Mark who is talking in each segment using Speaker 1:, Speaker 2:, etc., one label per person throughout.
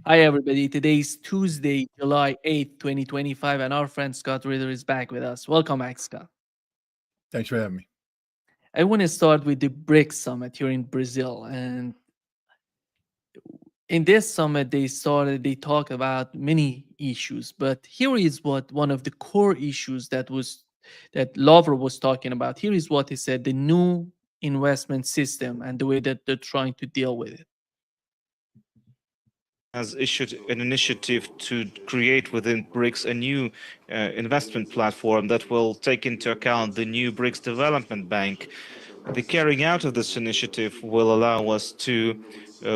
Speaker 1: Hi, everybody. Today is Tuesday, July 8th, 2025, and our friend Scott Ritter is back with us. Welcome back, Scott.
Speaker 2: Thanks for having me.
Speaker 1: I want to start with the BRICS summit here in Brazil. And in this summit, they talked about many issues, but here is what one of the core issues that Lavrov was talking about. Here is what he said: the new investment system and the way that they're trying to deal with it.
Speaker 3: Has issued an initiative to create within BRICS a new investment platform that will take into account the new BRICS Development Bank. The carrying out of this initiative will allow us to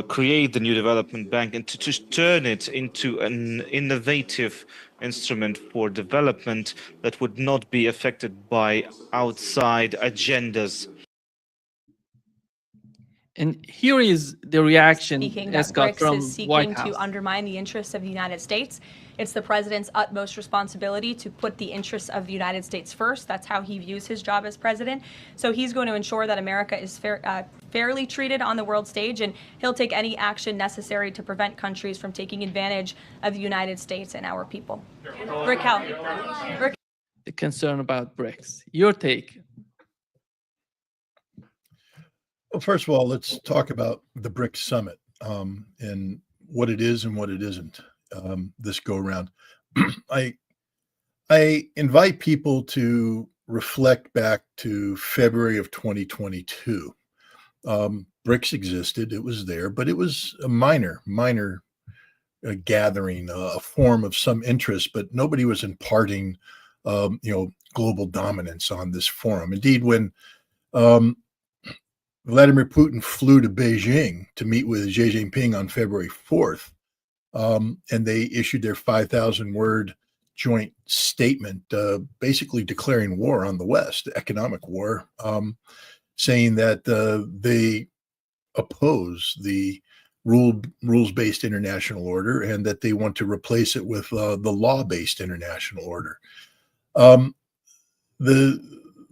Speaker 3: create the new development bank and to turn it into an innovative instrument for development that would not be affected by outside agendas.
Speaker 1: And here is the reaction,
Speaker 4: Speaking that
Speaker 1: Escott,
Speaker 4: BRICS is
Speaker 1: from White
Speaker 4: seeking
Speaker 1: House.
Speaker 4: to undermine the interests of the United States. It's the president's utmost responsibility to put the interests of the United States first. That's how he views his job as president. So he's going to ensure that America is fairly treated on the world stage, and he'll take any action necessary to prevent countries from taking advantage of the United States and our people. Rick.
Speaker 1: The concern about BRICS. Your take.
Speaker 2: Well, first of all, let's talk about the BRICS summit and what it is and what it isn't this go around. I invite people to reflect back to February of 2022. BRICS existed; it was there, but it was a minor gathering, a form of some interest, but nobody was imparting, global dominance on this forum. Indeed, when Vladimir Putin flew to Beijing to meet with Xi Jinping on February 4th, and they issued their 5,000-word joint statement, basically declaring war on the West, economic war, saying that they oppose the rules-based international order and that they want to replace it with the law-based international order. The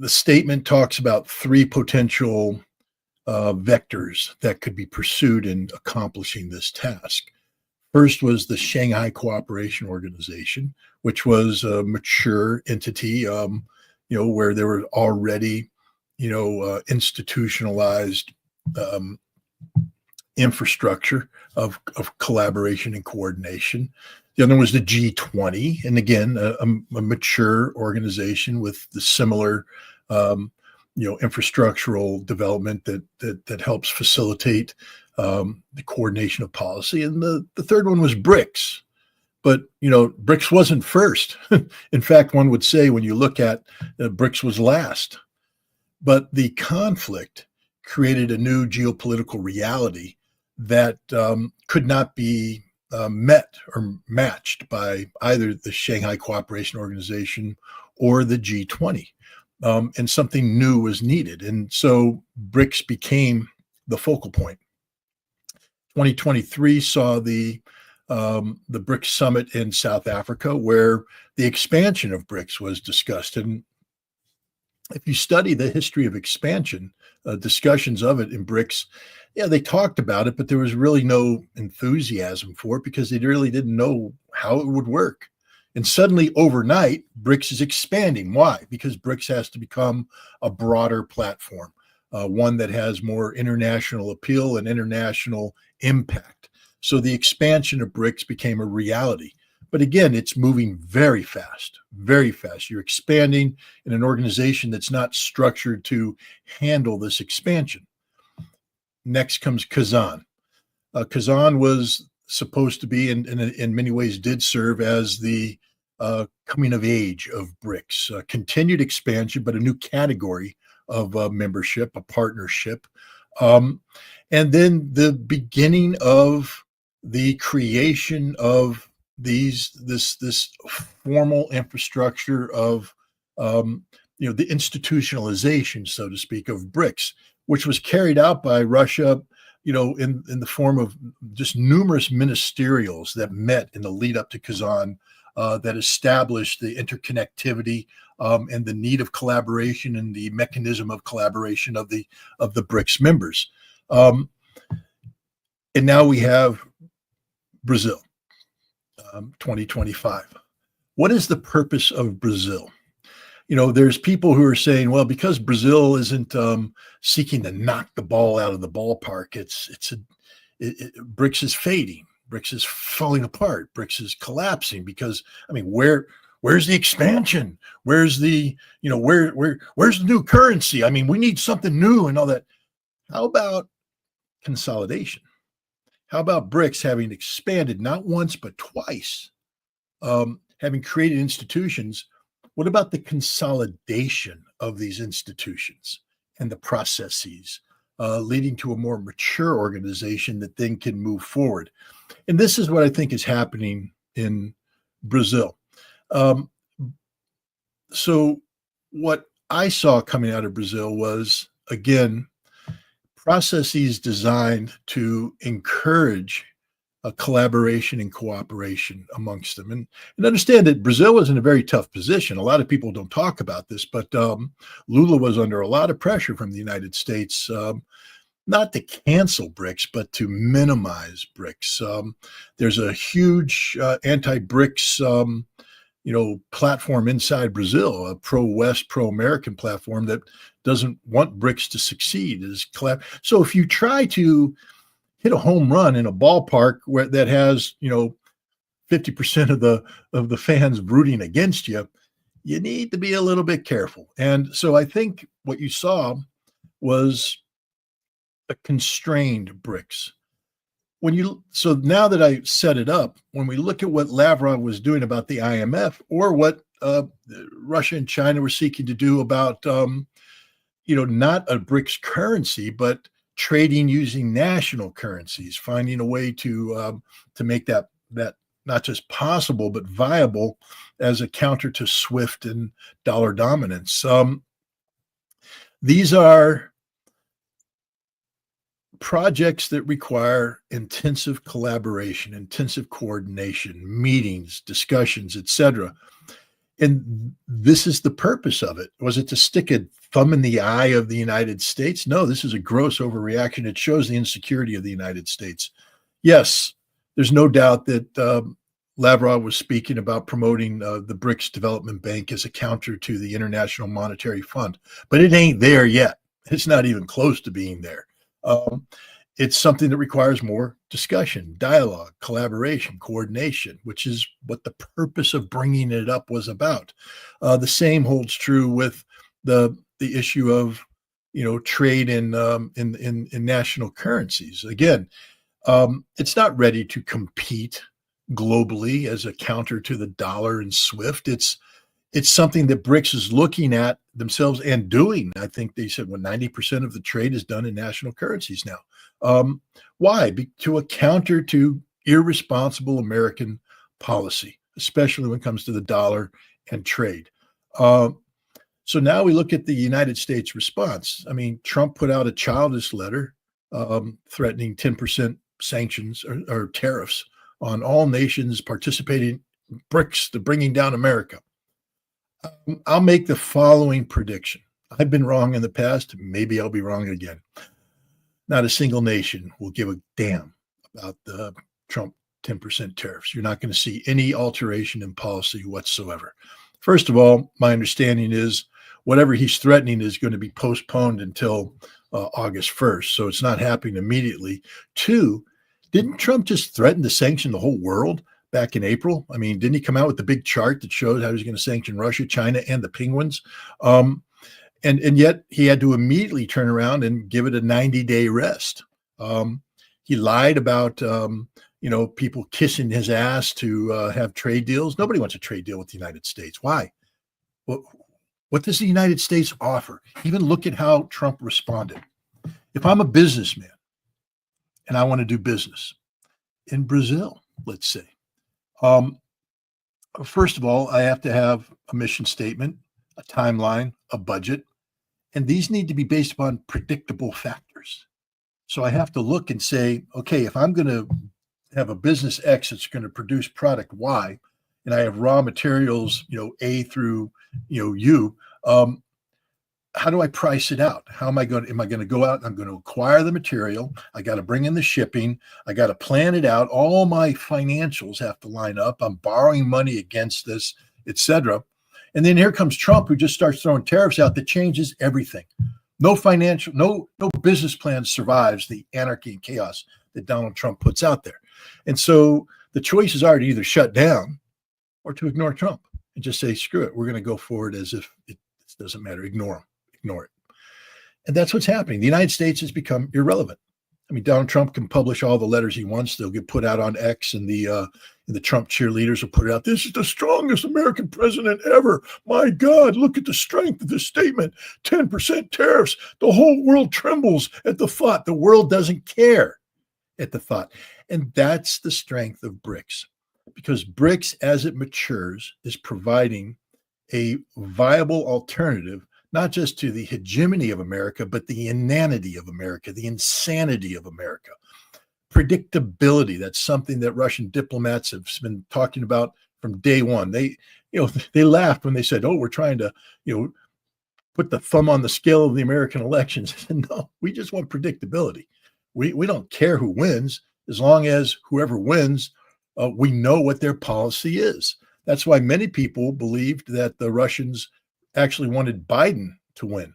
Speaker 2: statement talks about three potential vectors that could be pursued in accomplishing this task. First was the Shanghai Cooperation Organization, which was a mature entity, where there were already, institutionalized infrastructure of collaboration and coordination. The other was the G20, and again, a mature organization with the similar infrastructural development that helps facilitate the coordination of policy. And the third one was BRICS. But, BRICS wasn't first. In fact, one would say when you look at BRICS was last. But the conflict created a new geopolitical reality that could not be met or matched by either the Shanghai Cooperation Organization or the G20. And something new was needed. And so BRICS became the focal point. 2023 saw the BRICS summit in South Africa, where the expansion of BRICS was discussed. And if you study the history of expansion, discussions of it in BRICS, they talked about it, but there was really no enthusiasm for it because they really didn't know how it would work. And suddenly, overnight, BRICS is expanding. Why? Because BRICS has to become a broader platform, one that has more international appeal and international impact. So the expansion of BRICS became a reality. But again, it's moving very fast, very fast. You're expanding in an organization that's not structured to handle this expansion. Next comes Kazan. Kazan was supposed to be, and in many ways did serve as the coming of age of BRICS, continued expansion, but a new category of membership, a partnership. And then the beginning of the creation of this formal infrastructure of, the institutionalization, so to speak, of BRICS, which was carried out by Russia, in the form of just numerous ministerials that met in the lead up to Kazan, that established the interconnectivity and the need of collaboration and the mechanism of collaboration of the BRICS members. And now we have Brazil. 2025. What is the purpose of Brazil? There's people who are saying, well, because Brazil isn't seeking to knock the ball out of the ballpark, BRICS is fading, BRICS is falling apart, BRICS is collapsing because, where's the expansion? Where's the, where's the new currency? We need something new and all that. How about consolidation? How about BRICS having expanded not once but twice, having created institutions? What about the consolidation of these institutions and the processes, leading to a more mature organization that then can move forward? And this is what I think is happening in Brazil. So what I saw coming out of Brazil was, again, processes designed to encourage a collaboration and cooperation amongst them. And understand that Brazil was in a very tough position. A lot of people don't talk about this, but Lula was under a lot of pressure from the United States, not to cancel BRICS, but to minimize BRICS. There's a huge anti-BRICS platform inside Brazil, a pro-West, pro-American platform that doesn't want BRICS to succeed. So if you try to hit a home run in a ballpark that has 50% of the fans rooting against you, you need to be a little bit careful. And so I think what you saw was a constrained BRICS. So now that I set it up, when we look at what Lavrov was doing about the IMF, or what Russia and China were seeking to do about not a BRICS currency, but trading using national currencies, finding a way to make that not just possible but viable as a counter to SWIFT and dollar dominance. These are projects that require intensive collaboration, intensive coordination, meetings, discussions, etc. And this is the purpose of it. Was it to stick a thumb in the eye of the United States? No, this is a gross overreaction. It shows the insecurity of the United States. Yes, there's no doubt that Lavrov was speaking about promoting the BRICS Development Bank as a counter to the International Monetary Fund, but it ain't there yet. It's not even close to being there. It's something that requires more discussion, dialogue, collaboration, coordination, which is what the purpose of bringing it up was about. The same holds true with the issue of trade in national currencies. Again, it's not ready to compete globally as a counter to the dollar and SWIFT. It's something that BRICS is looking at themselves and doing. I think they said 90% of the trade is done in national currencies now. Why? To a counter to irresponsible American policy, especially when it comes to the dollar and trade. So now we look at the United States response. Trump put out a childish letter threatening 10% sanctions or tariffs on all nations participating in BRICS to bringing down America. I'll make the following prediction. I've been wrong in the past. Maybe I'll be wrong again. Not a single nation will give a damn about the Trump 10% tariffs. You're not going to see any alteration in policy whatsoever. First of all, my understanding is whatever he's threatening is going to be postponed until August 1st. So it's not happening immediately. Two, didn't Trump just threaten to sanction the whole world back in April? Didn't he come out with the big chart that showed how he was going to sanction Russia, China, and the penguins? And yet he had to immediately turn around and give it a 90-day rest. He lied about, people kissing his ass to have trade deals. Nobody wants a trade deal with the United States. Why? What does the United States offer? Even look at how Trump responded. If I'm a businessman and I want to do business in Brazil, let's say, first of all, I have to have a mission statement, a timeline, a budget, and these need to be based upon predictable factors. So I have to look and say, okay, if I'm going to have a business X that's going to produce product Y, and I have raw materials, A through, U, how do I price it out? Am I going to go out and I'm going to acquire the material? I got to bring in the shipping. I got to plan it out. All my financials have to line up. I'm borrowing money against this, etc. And then here comes Trump, who just starts throwing tariffs out that changes everything. No business plan survives the anarchy and chaos that Donald Trump puts out there. And so the choices are to either shut down or to ignore Trump and just say, screw it. We're going to go forward as if it doesn't matter. Ignore him. Ignore it. And that's what's happening. The United States has become irrelevant. I mean, Donald Trump can publish all the letters he wants. They'll get put out on X, and the Trump cheerleaders will put it out. This is the strongest American president ever. My God, look at the strength of this statement. 10% tariffs. The whole world trembles at the thought. The world doesn't care at the thought. And that's the strength of BRICS, because BRICS, as it matures, is providing a viable alternative, not just to the hegemony of America, but the inanity of America, the insanity of America. Predictability, that's something that Russian diplomats have been talking about from day one. They laughed when they said, oh, we're trying to, put the thumb on the scale of the American elections. No, we just want predictability. We don't care who wins, as long as whoever wins, we know what their policy is. That's why many people believed that the Russians actually wanted Biden to win,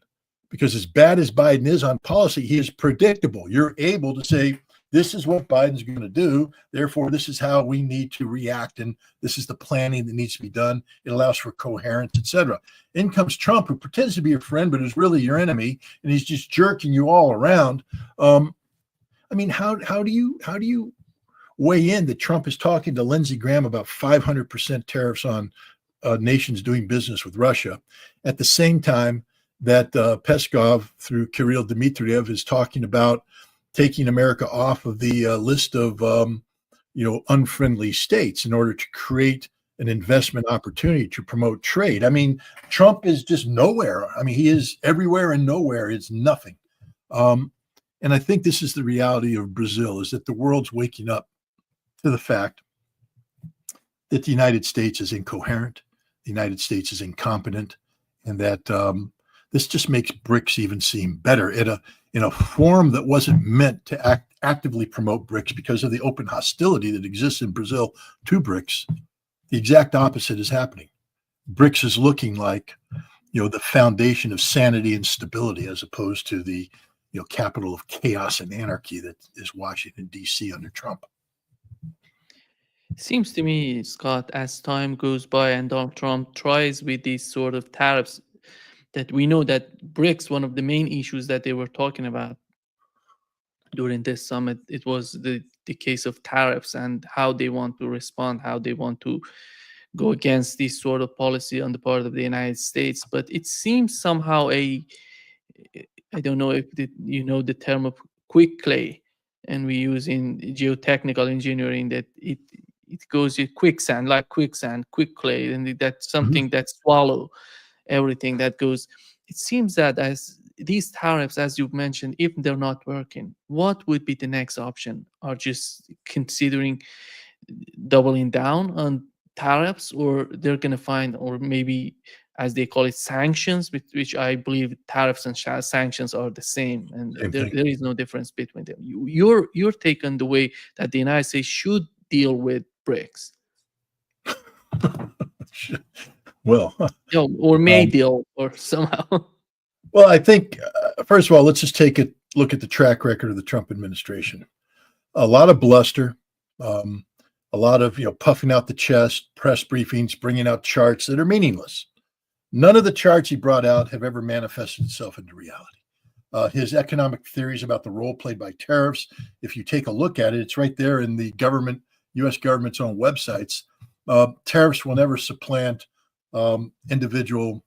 Speaker 2: because as bad as Biden is on policy, he is predictable. You're able to say, this is what Biden's going to do. Therefore, this is how we need to react. And this is the planning that needs to be done. It allows for coherence, etc. In comes Trump, who pretends to be your friend, but is really your enemy. And he's just jerking you all around. I mean, how do you weigh in that Trump is talking to Lindsey Graham about 500% tariffs on nations doing business with Russia, at the same time that Peskov, through Kirill Dmitriev, is talking about taking America off of the list of unfriendly states in order to create an investment opportunity to promote trade. I mean, Trump is just nowhere. I mean, he is everywhere and nowhere. It's nothing. And I think this is the reality of Brazil, is that the world's waking up to the fact that the United States is incoherent, the United States is incompetent, and that this just makes BRICS even seem better in a form that wasn't meant to actively promote BRICS because of the open hostility that exists in Brazil to BRICS. The exact opposite is happening. BRICS is looking like, the foundation of sanity and stability, as opposed to the, capital of chaos and anarchy that is Washington, D.C. under Trump.
Speaker 1: It seems to me, Scott, as time goes by and Donald Trump tries with these sort of tariffs, that we know that BRICS, one of the main issues that they were talking about during this summit, it was the case of tariffs and how they want to respond, how they want to go against this sort of policy on the part of the United States. But it seems somehow I don't know if the term of quick clay, and we use in geotechnical engineering that it goes in quicksand, like quicksand, quick clay, and that's something that swallow everything that goes. It seems that as these tariffs, as you've mentioned, if they're not working, what would be the next option? Are just considering doubling down on tariffs, or they're going to find, or maybe as they call it, sanctions, which I believe tariffs and sanctions are the same, and there is no difference between them. Your take on the way that the United States should deal with BRICS?
Speaker 2: Well,
Speaker 1: or may deal, or somehow.
Speaker 2: Well, I think, first of all, let's just take a look at the track record of the Trump administration. A lot of bluster, a lot of puffing out the chest, press briefings, bringing out charts that are meaningless. None of the charts he brought out have ever manifested itself into reality. His economic theories about the role played by tariffs, if you take a look at it, it's right there in the U.S. government's own websites. Tariffs will never supplant individual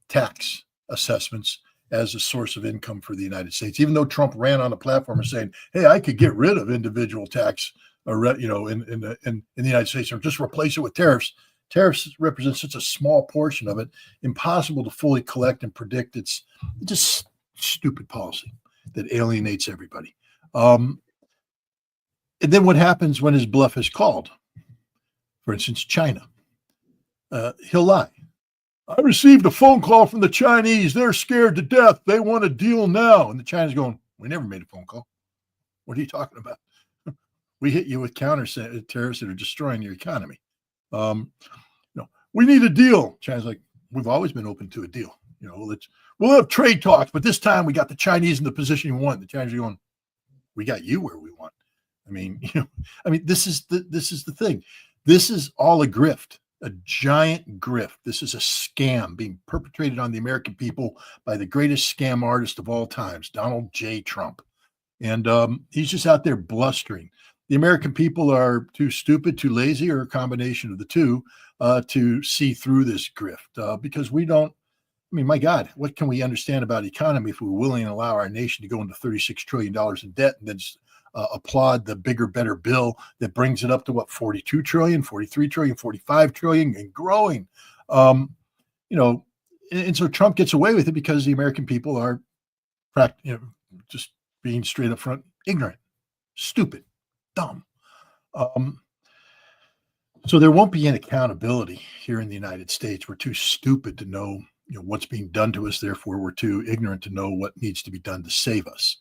Speaker 2: tax assessments as a source of income for the United States. Even though Trump ran on a platform of saying, "Hey, I could get rid of individual tax, in the United States, or just replace it with tariffs." Tariffs represent such a small portion of it, impossible to fully collect and predict. It's just stupid policy that alienates everybody. And then what happens when his bluff is called? For instance, China. He'll lie. I received a phone call from the Chinese. They're scared to death. They want a deal now. And the Chinese going, we never made a phone call. What are you talking about? We hit you with counter tariffs that are destroying your economy. We need a deal. China's like, we've always been open to a deal. We'll have trade talks, but this time we got the Chinese in the position you want. The Chinese are going, we got you where we want. This is the thing. This is all a grift, a giant grift. This is a scam being perpetrated on the American people by the greatest scam artist of all times, Donald J. Trump. And he's just out there blustering. The American people are too stupid, too lazy, or a combination of the two to see through this grift because we don't. My God, what can we understand about economy if we're willing to allow our nation to go into $36 trillion in debt and then applaud the bigger, better bill that brings it up to 42 trillion, 43 trillion, 45 trillion and growing. And so Trump gets away with it because the American people are just being straight up front, ignorant, stupid, dumb. So there won't be any accountability here in the United States. We're too stupid to know what's being done to us. Therefore, we're too ignorant to know what needs to be done to save us.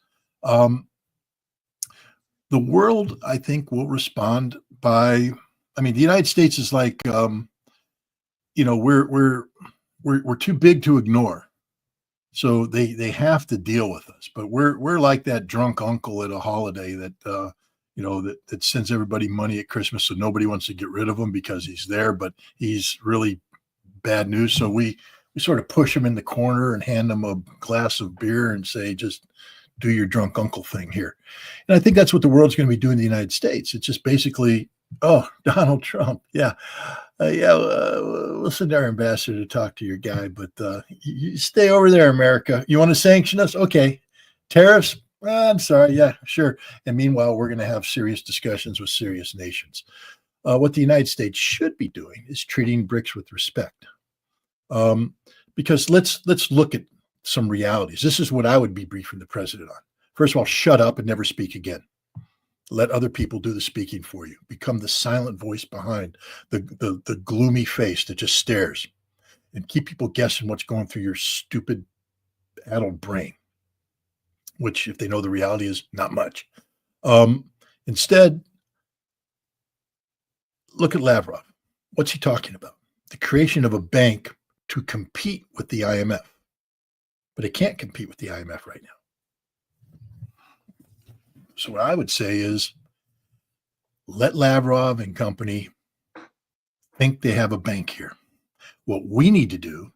Speaker 2: The world, I think, will respond by. The United States is like, we're too big to ignore, so they have to deal with us. But we're like that drunk uncle at a holiday that that sends everybody money at Christmas, so nobody wants to get rid of him because he's there, but he's really bad news. So we sort of push him in the corner and hand him a glass of beer and say, just do your drunk uncle thing here. And I think that's what the world's going to be doing in the United States. It's just basically, oh, Donald Trump. Yeah. We'll send our ambassador to talk to your guy, but you stay over there, America. You want to sanction us? Okay. Tariffs? I'm sorry. Yeah, sure. And meanwhile, we're going to have serious discussions with serious nations. What the United States should be doing is treating BRICS with respect. Because let's look at some realities. This is what I would be briefing the president on. First of all, shut up and never speak again. Let other people do the speaking for you. Become the silent voice behind the gloomy face that just stares and keep people guessing what's going through your stupid, addled brain, which, if they know the reality, is not much. Instead, look at Lavrov. What's he talking about? The creation of a bank to compete with the IMF. But it can't compete with the IMF right now. So what I would say is let Lavrov and company think they have a bank here. What we need to do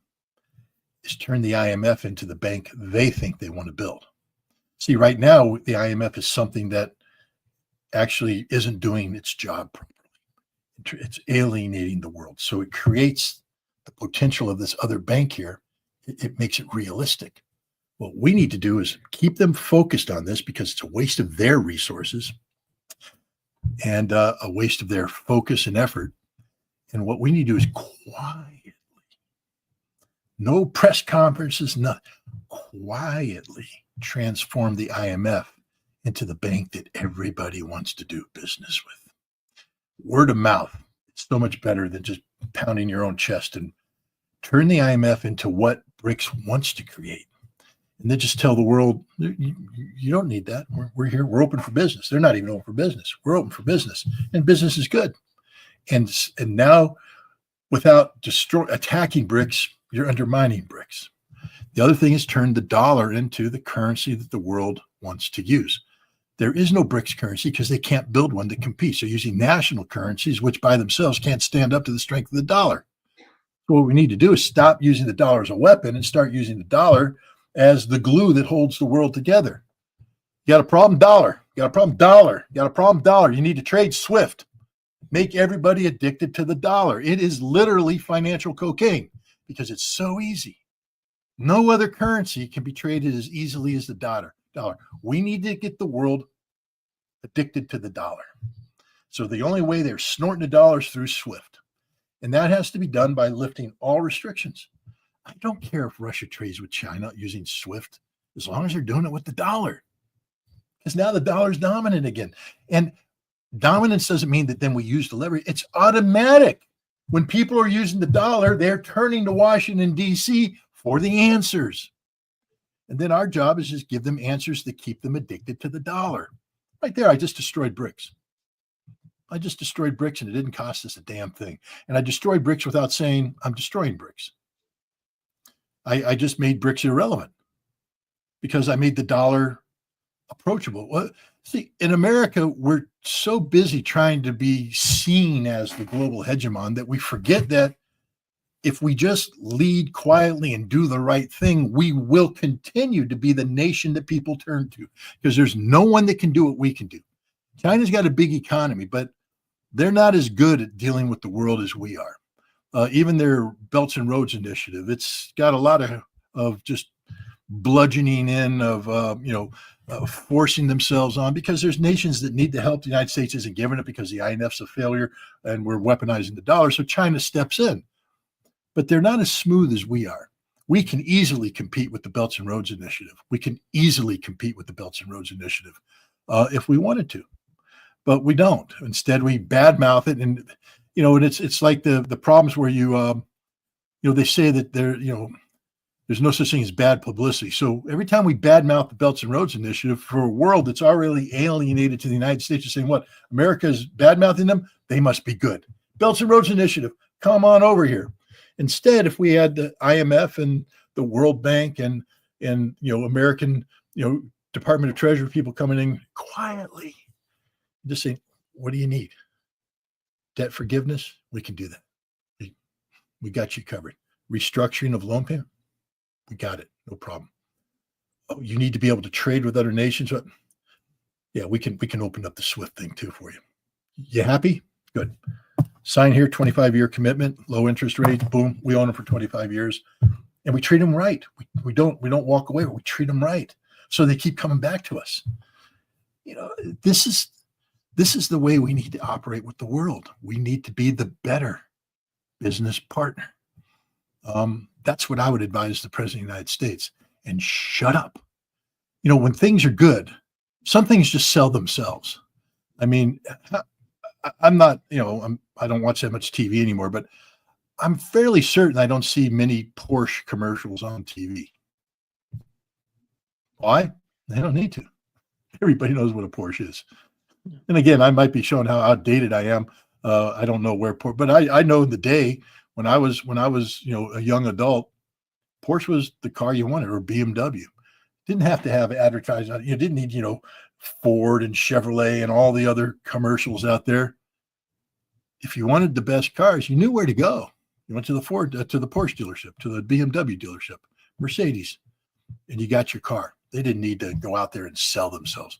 Speaker 2: is turn the IMF into the bank they think they want to build. See, right now, the IMF is something that actually isn't doing its job properly. It's alienating the world. So it creates the potential of this other bank here. It makes it realistic. What we need to do is keep them focused on this because it's a waste of their resources and a waste of their focus and effort. And what we need to do is quietly, no press conferences, nothing, quietly transform the IMF into the bank that everybody wants to do business with. Word of mouth. It's so much better than just pounding your own chest, and turn the IMF into what BRICS wants to create. And then just tell the world, you don't need that. We're here. We're open for business. They're not even open for business. We're open for business, and business is good. And now, without attacking BRICS, you're undermining BRICS. The other thing is turn the dollar into the currency that the world wants to use. There is no BRICS currency because they can't build one that competes. They're using national currencies, which by themselves can't stand up to the strength of the dollar. So what we need to do is stop using the dollar as a weapon and start using the dollar as the glue that holds the world together. You got a problem? Dollar. You got a problem? Dollar. You got a problem? Dollar. You need to trade SWIFT. Make everybody addicted to the dollar. It is literally financial cocaine because it's so easy. No other currency can be traded as easily as the dollar. We need to get the world addicted to the dollar. So the only way they're snorting the dollars through SWIFT. And that has to be done by lifting all restrictions. I don't care if Russia trades with China using SWIFT, as long as they're doing it with the dollar. Because now the dollar is dominant again. And dominance doesn't mean that then we use the leverage. It's automatic. When people are using the dollar, they're turning to Washington, D.C. for the answers. And then our job is just give them answers that keep them addicted to the dollar. Right there, I just destroyed BRICS. I just destroyed BRICS, and it didn't cost us a damn thing. And I destroyed BRICS without saying I'm destroying BRICS. I just made BRICS irrelevant because I made the dollar approachable. Well, see, in America, we're so busy trying to be seen as the global hegemon that we forget that if we just lead quietly and do the right thing, we will continue to be the nation that people turn to, because there's no one that can do what we can do. China's got a big economy, but they're not as good at dealing with the world as we are. Even their Belts and Roads initiative, it's got a lot of just bludgeoning in of, forcing themselves on, because there's nations that need the help. The United States isn't giving it because the IMF's a failure and we're weaponizing the dollar. So China steps in, but they're not as smooth as we are. We can easily compete with the Belts and Roads initiative. We can easily compete with the Belts and Roads initiative if we wanted to, but we don't. Instead, we badmouth it. And, and it's like the problems where they say that there's no such thing as bad publicity. So every time we badmouth the Belts and Roads initiative for a world that's already alienated to the United States, you're saying, what, America is badmouthing them? They must be good. Belts and Roads initiative, come on over here. Instead, if we had the IMF and the World Bank and American, Department of Treasury people coming in quietly, just saying, what do you need? Debt forgiveness? We can do that. We got you covered. Restructuring of loan payment? We got it. No problem. Oh, you need to be able to trade with other nations? Yeah, we can open up the SWIFT thing too for you. You happy? Good. Sign here, 25-year commitment, low interest rates, boom, we own them for 25 years. And we treat them right. We don't walk away, but we treat them right. So they keep coming back to us. This is the way we need to operate with the world. We need to be the better business partner. That's what I would advise the President of the United States. And shut up. When things are good, some things just sell themselves. I mean, I'm not, I don't watch that much TV anymore, but I'm fairly certain I don't see many Porsche commercials on TV. Why? They don't need to. Everybody knows what a Porsche is. And again, I might be showing how outdated I am. I don't know where Porsche, but I know in the day when I was a young adult, Porsche was the car you wanted, or BMW. Didn't have to have advertising. You didn't need, Ford and Chevrolet and all the other commercials out there. If you wanted the best cars, you knew where to go. You went to the Porsche dealership, to the BMW dealership, Mercedes, and you got your car. They didn't need to go out there and sell themselves.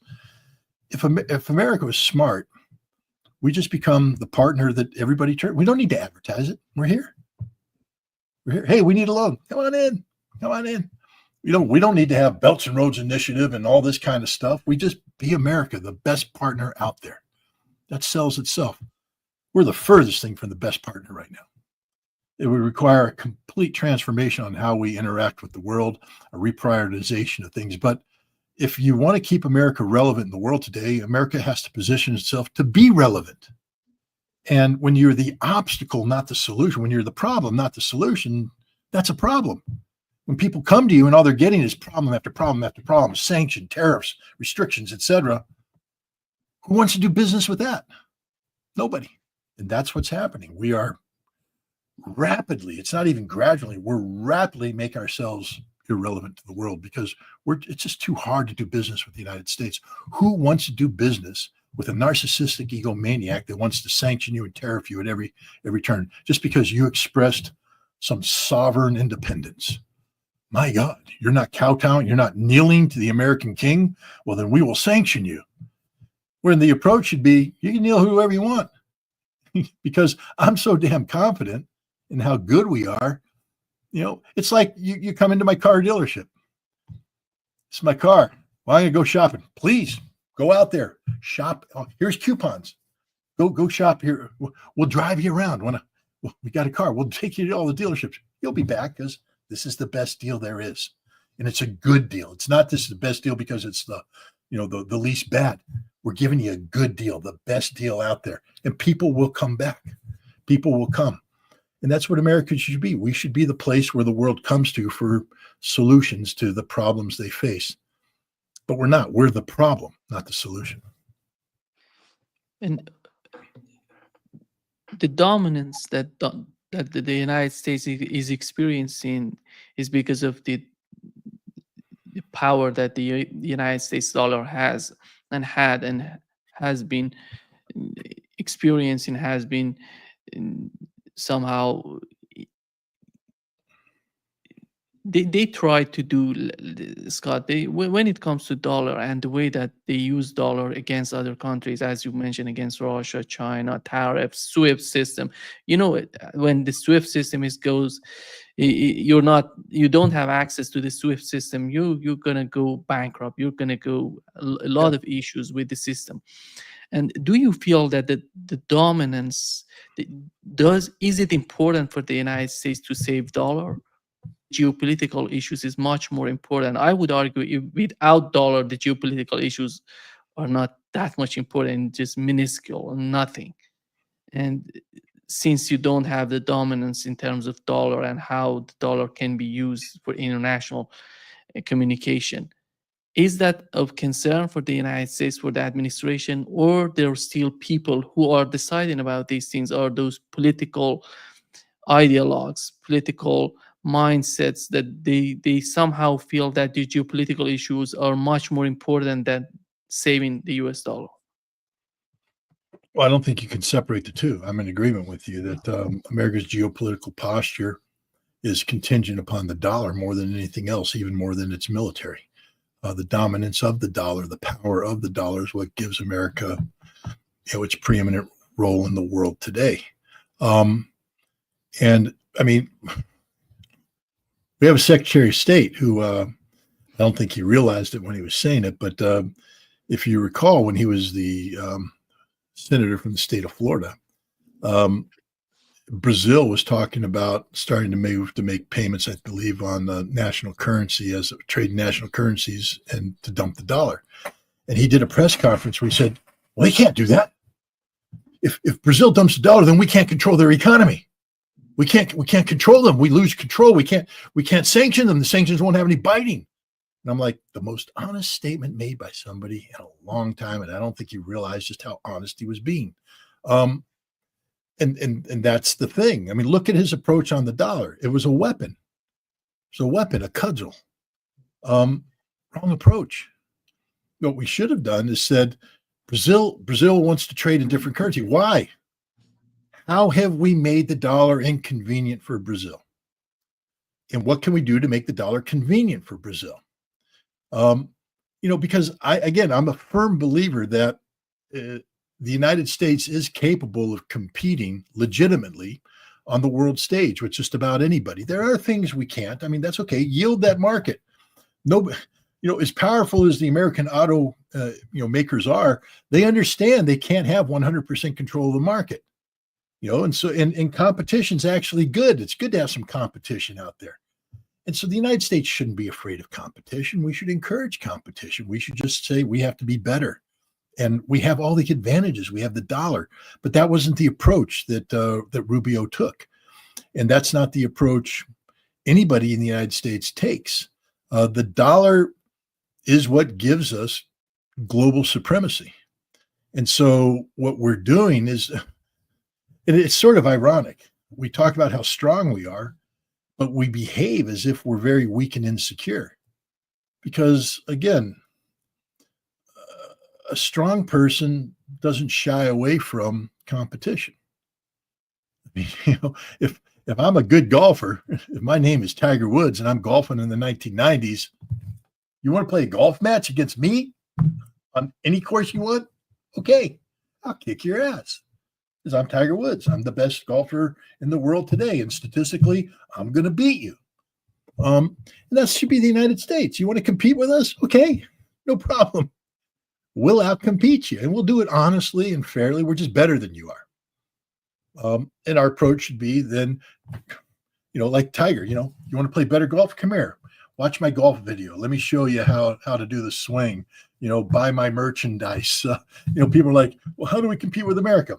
Speaker 2: If America was smart, we just become the partner that everybody turns. We don't need to advertise it. We're here. We're here. Hey, we need a loan. Come on in. Come on in. We don't need to have Belts and Roads initiative and all this kind of stuff. We just be America, the best partner out there. That sells itself. We're the furthest thing from the best partner right now. It would require a complete transformation on how we interact with the world, a reprioritization of things. But if you want to keep America relevant in the world today, America has to position itself to be relevant. And when you're the obstacle, not the solution, when you're the problem, not the solution, that's a problem. When people come to you and all they're getting is problem after problem after problem, sanction, tariffs, restrictions, etc., who wants to do business with that? Nobody. And that's what's happening. We are rapidly, it's not even gradually, we're rapidly making ourselves irrelevant to the world because it's just too hard to do business with the United States. Who wants to do business with a narcissistic egomaniac that wants to sanction you and tariff you at every turn just because you expressed some sovereign independence? My God, you're not kowtowing, you're not kneeling to the American king? Well, then we will sanction you. When the approach should be, you can kneel whoever you want because I'm so damn confident in how good we are. It's like you come into my car dealership. It's my car. Well, I'm going to go shopping. Please go out there, shop. Oh, here's coupons. Go shop here. We'll drive you around. We got a car. We'll take you to all the dealerships. You'll be back because this is the best deal there is. And it's a good deal. It's not this is the best deal because it's the least bad. We're giving you a good deal, the best deal out there. And people will come back. People will come. And that's what America should be. We should be the place where the world comes to for solutions to the problems they face. But we're not. We're the problem, not the solution.
Speaker 1: And the dominance that the United States is experiencing is because of the power that the United States dollar has and had and has been experiencing, has been somehow they try to do, Scott, when it comes to dollar and the way that they use dollar against other countries, as you mentioned, against Russia, China, tariffs, SWIFT system. When the SWIFT system you don't have access to the SWIFT system, you're gonna go bankrupt. You're gonna go a lot of issues with the system. And do you feel that the dominance is it important for the United States to save dollar? Geopolitical issues is much more important. I would argue without dollar, the geopolitical issues are not that much important, just minuscule, nothing. And since you don't have the dominance in terms of dollar and how the dollar can be used for international communication, is that of concern for the United States, for the administration, or there are still people who are deciding about these things? Are those political ideologues, political mindsets that they somehow feel that the geopolitical issues are much more important than saving the US dollar?
Speaker 2: Well, I don't think you can separate the two. I'm in agreement with you that America's geopolitical posture is contingent upon the dollar more than anything else, even more than its military. The dominance of the dollar, the power of the dollar is what gives America, its preeminent role in the world today. And I mean, we have a Secretary of State who I don't think he realized it when he was saying it, but if you recall, when he was the senator from the state of Florida, Brazil was talking about starting to make payments, I believe, on national currency as trade national currencies and to dump the dollar. And he did a press conference where he said, "Well, they can't do that. If Brazil dumps the dollar, then we can't control their economy. We can't control them. We lose control. We can't sanction them. The sanctions won't have any biting." And I'm like, the most honest statement made by somebody in a long time, and I don't think he realized just how honest he was being. And that's the thing. I mean, look at his approach on the dollar. It was a weapon. It's a weapon, a cudgel. Wrong approach. What we should have done is said, Brazil wants to trade in different currency. Why? How have we made the dollar inconvenient for Brazil? And what can we do to make the dollar convenient for Brazil? Because I'm a firm believer that the United States is capable of competing legitimately on the world stage with just about anybody. There are things we can't. I mean, that's okay. Yield that market. No, as powerful as the American auto makers are, they understand they can't have 100% control of the market. And so and competition's actually good. It's good to have some competition out there. And so the United States shouldn't be afraid of competition. We should encourage competition. We should just say we have to be better. And we have all the advantages. We have the dollar. But that wasn't the approach that Rubio took. And that's not the approach anybody in the United States takes. The dollar is what gives us global supremacy. And so what we're doing is, and it's sort of ironic. We talk about how strong we are, but we behave as if we're very weak and insecure. Because again, a strong person doesn't shy away from competition. I mean, if I'm a good golfer, if my name is Tiger Woods and I'm golfing in the 1990s, you want to play a golf match against me on any course you want? Okay, I'll kick your ass. Because I'm Tiger Woods. I'm the best golfer in the world today. And statistically, I'm going to beat you. And that should be the United States. You want to compete with us? Okay, no problem. We'll outcompete you. And we'll do it honestly and fairly. We're just better than you are. And our approach should be then, like Tiger, you want to play better golf? Come here. Watch my golf video. Let me show you how to do the swing. Buy my merchandise. People are like, well, how do we compete with America?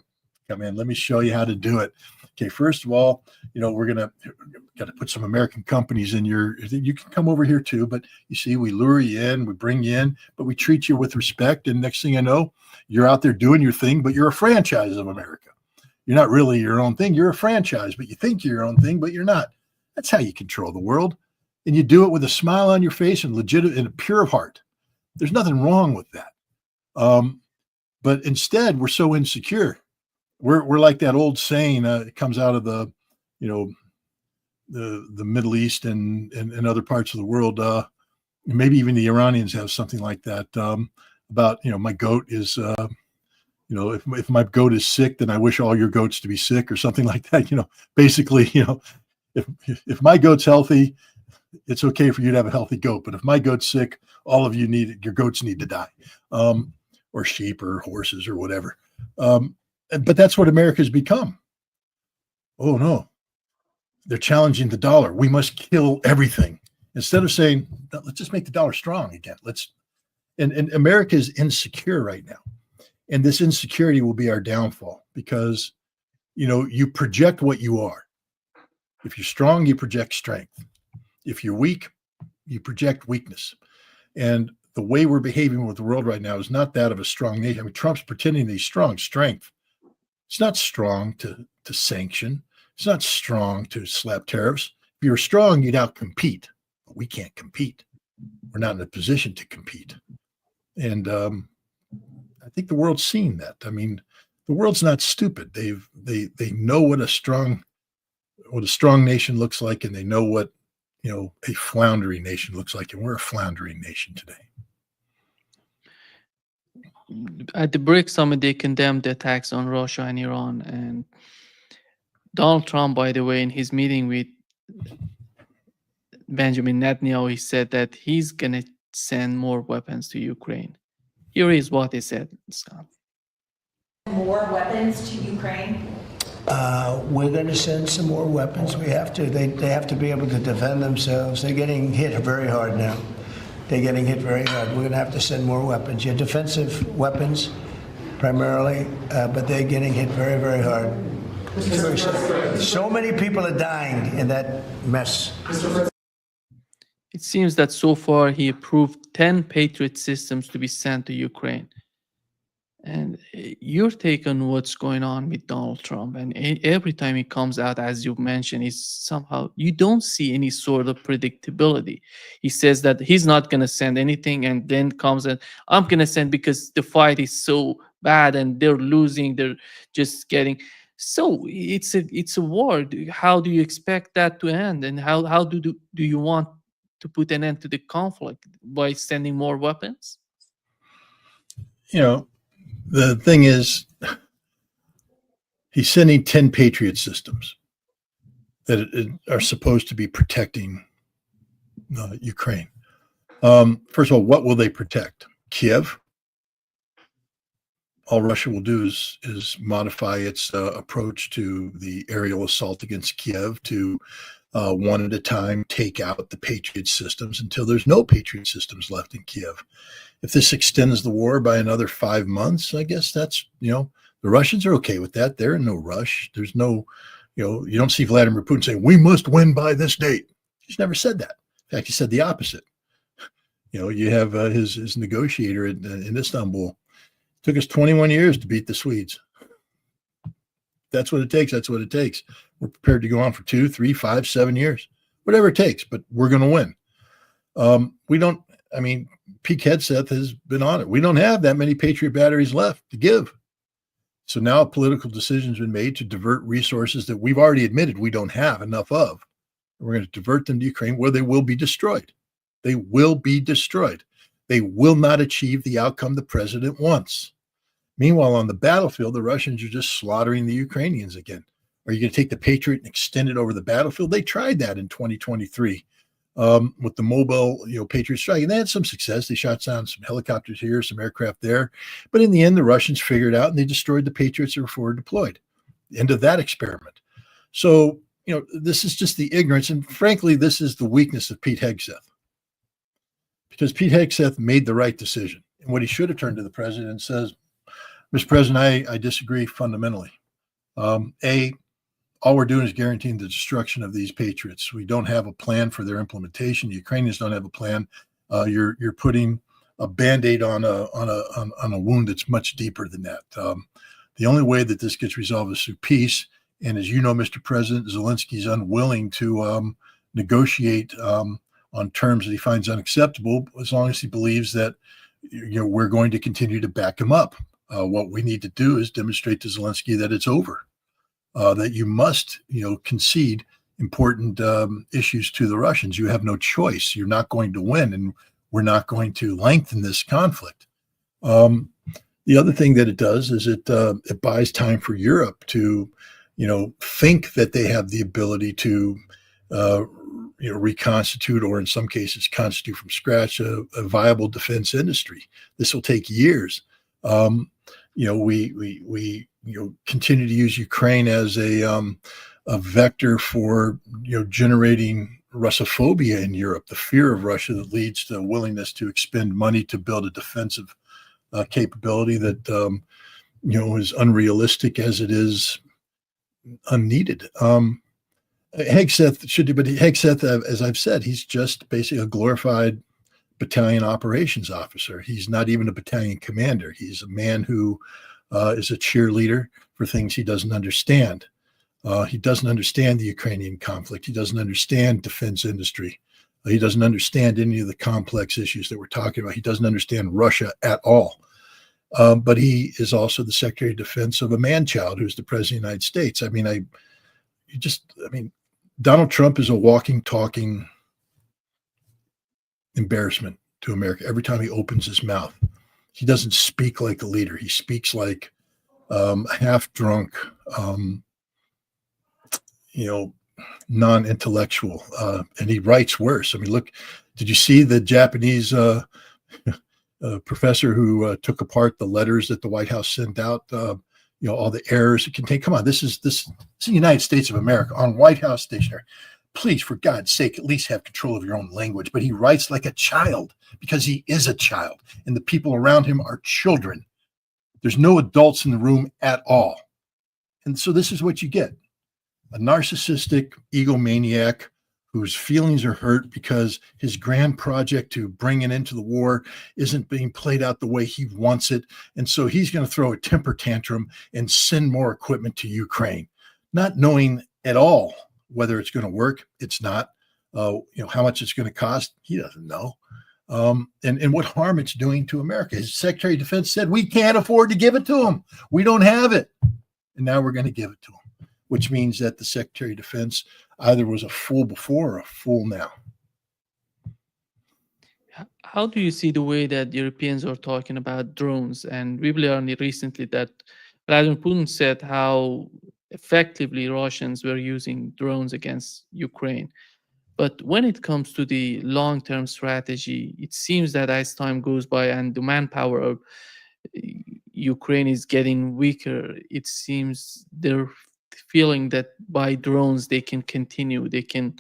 Speaker 2: Come in, let me show you how to do it. okay, first of all, we're got to put some American companies in you can come over here too, but you see, we lure you in, we bring you in, but we treat you with respect. And next thing I know, you're out there doing your thing, but you're a franchise of America. You're not really your own thing. You're a franchise, but you think you're your own thing, but you're not. That's how you control the world. And you do it with a smile on your face and legitimate and pure of heart. There's nothing wrong with that. But instead, we're so insecure. We're like that old saying. It comes out of the Middle East and other parts of the world. Maybe even the Iranians have something like that about my goat is if my goat is sick, then I wish all your goats to be sick or something like that. Basically, if my goat's healthy, it's okay for you to have a healthy goat. But if my goat's sick, all of your goats need to die, or sheep or horses or whatever. But that's what America's become. Oh no, they're challenging the dollar. We must kill everything instead of saying, let's just make the dollar strong again. And America is insecure right now. And this insecurity will be our downfall because, you project what you are. If you're strong, you project strength. If you're weak, you project weakness. And the way we're behaving with the world right now is not that of a strong nation. I mean, Trump's pretending that he's strong. Strength. It's not strong to sanction. It's not strong to slap tariffs. If you were strong, you'd outcompete. But we can't compete. We're not in a position to compete. And I think the world's seen that. I mean, the world's not stupid. They know what a strong nation looks like, and they know what a floundering nation looks like, and we're a floundering nation today.
Speaker 1: At the BRICS summit, they condemned the attacks on Russia and Iran. And Donald Trump, by the way, in his meeting with Benjamin Netanyahu, he said that he's going to send more weapons to Ukraine. Here is what he said, Scott.
Speaker 5: More weapons to Ukraine?
Speaker 6: We're going to send some more weapons. We have to. They have to be able to defend themselves. They're getting hit very hard now. They're getting hit very hard. We're going to have to send more weapons. Yeah, defensive weapons primarily, but they're getting hit very, very hard. It's very sad. So many people are dying in that mess.
Speaker 1: It seems that so far he approved 10 Patriot systems to be sent to Ukraine. And your take on what's going on with Donald Trump, and every time he comes out, as you mentioned, is somehow you don't see any sort of predictability. He says that he's not going to send anything, and then comes and I'm going to send because the fight is so bad and they're losing. They're just getting so it's a war. How do you expect that to end, and how do you want to put an end to the conflict by sending more weapons?
Speaker 2: The thing is, he's sending 10 Patriot systems that are supposed to be protecting Ukraine. First of all, what will they protect? Kiev. All Russia will do is modify its approach to the aerial assault against Kiev to one at a time take out the Patriot systems until there's no Patriot systems left in Kiev. If this extends the war by another 5 months, I guess that's, the Russians are okay with that. They're in no rush. There's no, you don't see Vladimir Putin saying, we must win by this date. He's never said that. In fact, he said the opposite. You have his negotiator in Istanbul. It took us 21 years to beat the Swedes. That's what it takes. That's what it takes. We're prepared to go on for 2, 3, 5, 7 years, whatever it takes, but we're going to win. Pete Hegseth has been on it. We don't have that many Patriot batteries left to give. So now a political decision has been made to divert resources that we've already admitted we don't have enough of. We're going to divert them to Ukraine where they will be destroyed. They will be destroyed. They will not achieve the outcome the president wants. Meanwhile, on the battlefield, the Russians are just slaughtering the Ukrainians again. Are you going to take the Patriot and extend it over the battlefield? They tried that in 2023. With the mobile, Patriot strike, and they had some success. They shot down some helicopters here, some aircraft there, but in the end, the Russians figured out and they destroyed the Patriots that were forward deployed. The end of that experiment. So, this is just the ignorance, and frankly, this is the weakness of Pete Hegseth, because Pete Hegseth made the right decision, and what he should have turned to the president and says, Mr. President, I disagree fundamentally. all we're doing is guaranteeing the destruction of these patriots. We don't have a plan for their implementation. The Ukrainians don't have a plan. You're putting a Band-Aid on a wound that's much deeper than that. The only way that this gets resolved is through peace. And as you know, Mr. President, Zelensky is unwilling to negotiate on terms that he finds unacceptable, as long as he believes that we're going to continue to back him up. What we need to do is demonstrate to Zelensky that it's over, that you must, concede important issues to the Russians. You have no choice. You're not going to win, and we're not going to lengthen this conflict. The other thing that it does is it buys time for Europe to, think that they have the ability to, reconstitute, or in some cases constitute from scratch, a viable defense industry. This will take years. We continue to use Ukraine as a vector for generating Russophobia in Europe, the fear of Russia that leads to a willingness to expend money to build a defensive capability that is unrealistic as it is unneeded. Hegseth should do, but Hegseth, as I've said, he's just basically a glorified battalion operations officer. He's not even a battalion commander. He's a man who is a cheerleader for things he doesn't understand. He doesn't understand the Ukrainian conflict. He doesn't understand defense industry. He doesn't understand any of the complex issues that we're talking about. He doesn't understand Russia at all. But he is also the Secretary of Defense of a man-child who's the President of the United States. Donald Trump is a walking, talking embarrassment to America. Every time he opens his mouth, he doesn't speak like a leader. He speaks like half-drunk, non-intellectual, and he writes worse. Look, did you see the Japanese professor who took apart the letters that the White House sent out? All the errors it contain. Come on, this is the United States of America on White House stationery. Please, for God's sake, at least have control of your own language. But he writes like a child because he is a child, and the people around him are children. There's no adults in the room at all. And so this is what you get: a narcissistic egomaniac whose feelings are hurt because his grand project to bring an end to the war isn't being played out the way he wants it. And so he's going to throw a temper tantrum and send more equipment to Ukraine, not knowing at all whether it's going to work. It's not. How much it's going to cost, he doesn't know. And what harm it's doing to America. His Secretary of Defense said, we can't afford to give it to him. We don't have it. And now we're going to give it to him, which means that the Secretary of Defense either was a fool before or a fool now.
Speaker 1: How do you see the way that Europeans are talking about drones? And we learned recently that Vladimir Putin said how effectively Russians were using drones against Ukraine. But when it comes to the long-term strategy, it seems that as time goes by and the manpower of Ukraine is getting weaker, it seems they're feeling that by drones they can continue, they can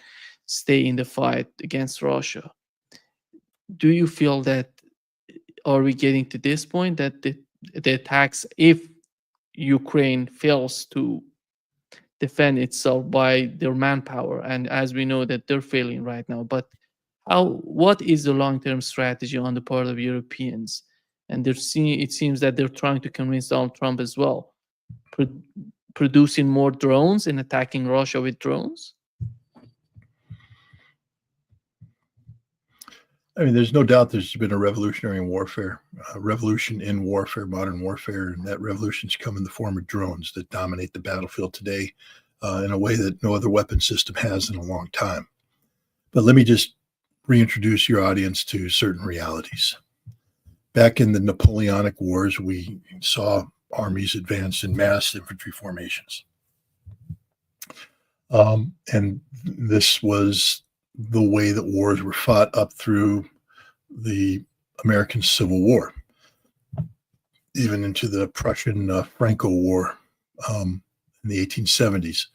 Speaker 1: stay in the fight against Russia. Do you feel that, are we getting to this point that the attacks, if Ukraine fails to defend itself by their manpower, and as we know that they're failing right now, but what is the long-term strategy on the part of Europeans? And it seems that they're trying to convince Donald Trump as well, producing more drones and attacking Russia with drones?
Speaker 2: There's no doubt there's been a revolutionary warfare, revolution in warfare, modern warfare, and that revolution's come in the form of drones that dominate the battlefield today in a way that no other weapon system has in a long time. But let me just reintroduce your audience to certain realities. Back in the Napoleonic Wars, we saw armies advance in mass infantry formations. And this was the way that wars were fought up through the American Civil War, even into the Prussian Franco War in the 1870s.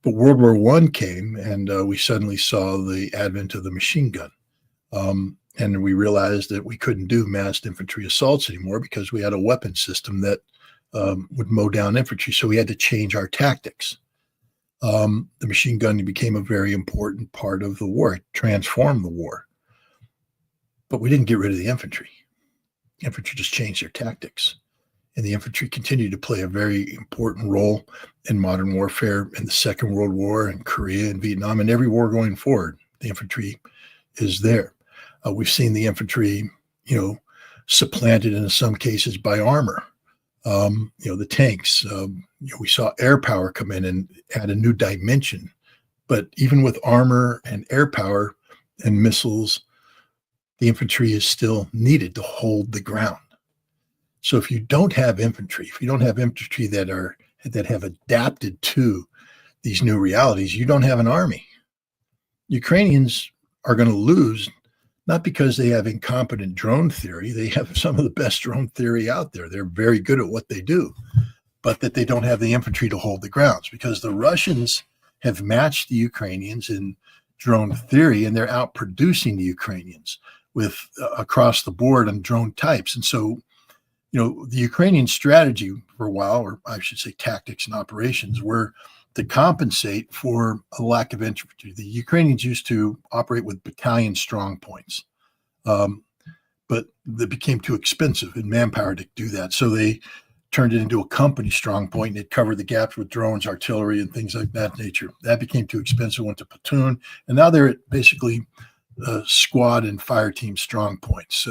Speaker 2: But World War I came, and we suddenly saw the advent of the machine gun. And we realized that we couldn't do massed infantry assaults anymore because we had a weapon system that would mow down infantry. So we had to change our tactics. The machine gun became a very important part of the war. It transformed the war. But we didn't get rid of the infantry. Infantry just changed their tactics. And the infantry continued to play a very important role in modern warfare in the Second World War, in Korea and Vietnam, and every war going forward. The infantry is there. We've seen the infantry, supplanted in some cases by armor. The tanks. We saw air power come in and add a new dimension. But even with armor and air power and missiles, the infantry is still needed to hold the ground. So if you don't have infantry, if you don't have infantry that have adapted to these new realities, you don't have an army. Ukrainians are going to lose, not because they have incompetent drone theory. They have some of the best drone theory out there. They're very good at what they do, but that they don't have the infantry to hold the grounds, because the Russians have matched the Ukrainians in drone theory, and they're outproducing the Ukrainians with across the board on drone types. And so, the Ukrainian strategy for a while, or I should say tactics and operations, were to compensate for a lack of infantry. The Ukrainians used to operate with battalion strong points, but they became too expensive in manpower to do that. So they turned it into a company strong point, and it covered the gaps with drones, artillery, and things like that nature. That became too expensive, went to platoon, and now they're at basically squad and fire team strong points,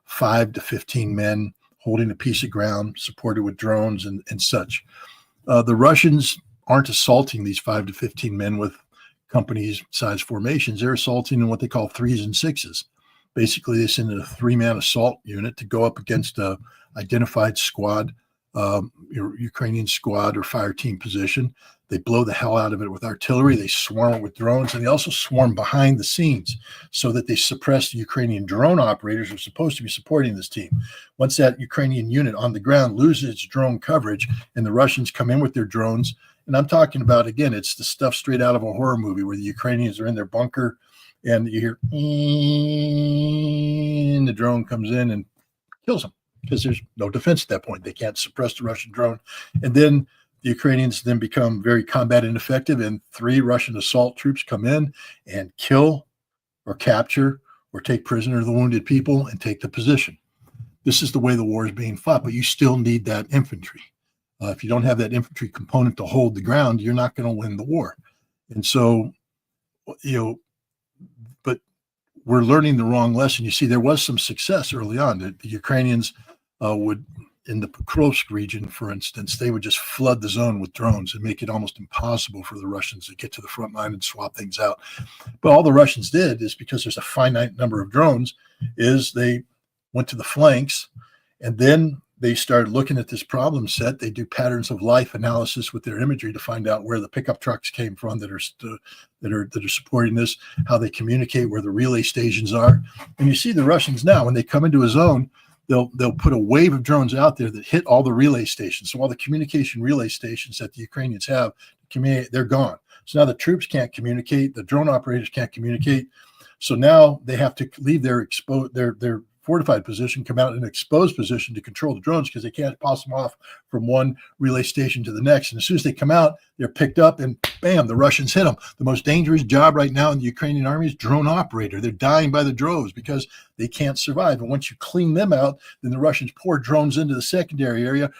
Speaker 2: 5 to 15 men holding a piece of ground, supported with drones and such. The Russians aren't assaulting these 5 to 15 men with companies size formations. They're assaulting in what they call 3s and 6s. Basically, they send in a 3-man assault unit to go up against a identified squad, Ukrainian squad or fire team position. They blow the hell out of it with artillery. They swarm it with drones, and they also swarm behind the scenes so that they suppress the Ukrainian drone operators who are supposed to be supporting this team. Once that Ukrainian unit on the ground loses its drone coverage and the Russians come in with their drones, and I'm talking about, again, it's the stuff straight out of a horror movie where the Ukrainians are in their bunker and you hear, and the drone comes in and kills them because there's no defense at that point. They can't suppress the Russian drone. And then the Ukrainians then become very combat ineffective, and 3 Russian assault troops come in and kill or capture or take prisoner the wounded people and take the position. This is the way the war is being fought, but you still need that infantry. If you don't have that infantry component to hold the ground, you're not going to win the war. And so, but we're learning the wrong lesson. You see, there was some success early on. The Ukrainians would, in the Pokrovsk region, for instance, they would just flood the zone with drones and make it almost impossible for the Russians to get to the front line and swap things out. But all the Russians did is, because there's a finite number of drones, is they went to the flanks, and then they started looking at this problem set. They do patterns of life analysis with their imagery to find out where the pickup trucks came from that are supporting this, how they communicate, where the relay stations are. And you see the Russians now, when they come into a zone, they'll put a wave of drones out there that hit all the relay stations. So all the communication relay stations that the Ukrainians have, they're gone. So now the troops can't communicate, the drone operators can't communicate. So now they have to leave their fortified position, come out in an exposed position to control the drones, because they can't pass them off from one relay station to the next. And as soon as they come out, they're picked up and bam, the Russians hit them. The most dangerous job right now in the Ukrainian army is drone operator. They're dying by the droves because they can't survive. And once you clean them out, then the Russians pour drones into the secondary area,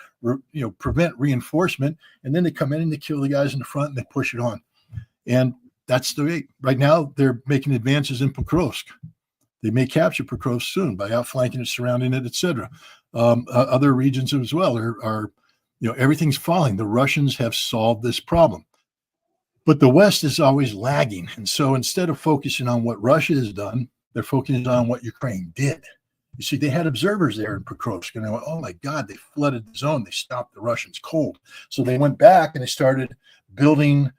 Speaker 2: prevent reinforcement, and then they come in and they kill the guys in the front and they push it on. And that's the way. Right now, they're making advances in Pokrovsk. They may capture Pokrovsk soon by outflanking it, surrounding it, etc. Other regions as well are everything's falling. The Russians have solved this problem, but the West is always lagging. And so instead of focusing on what Russia has done, they're focusing on what Ukraine did. You see, they had observers there in Pokrovsk, and they went, "Oh my God, they flooded the zone. They stopped the Russians cold." So they went back and they started building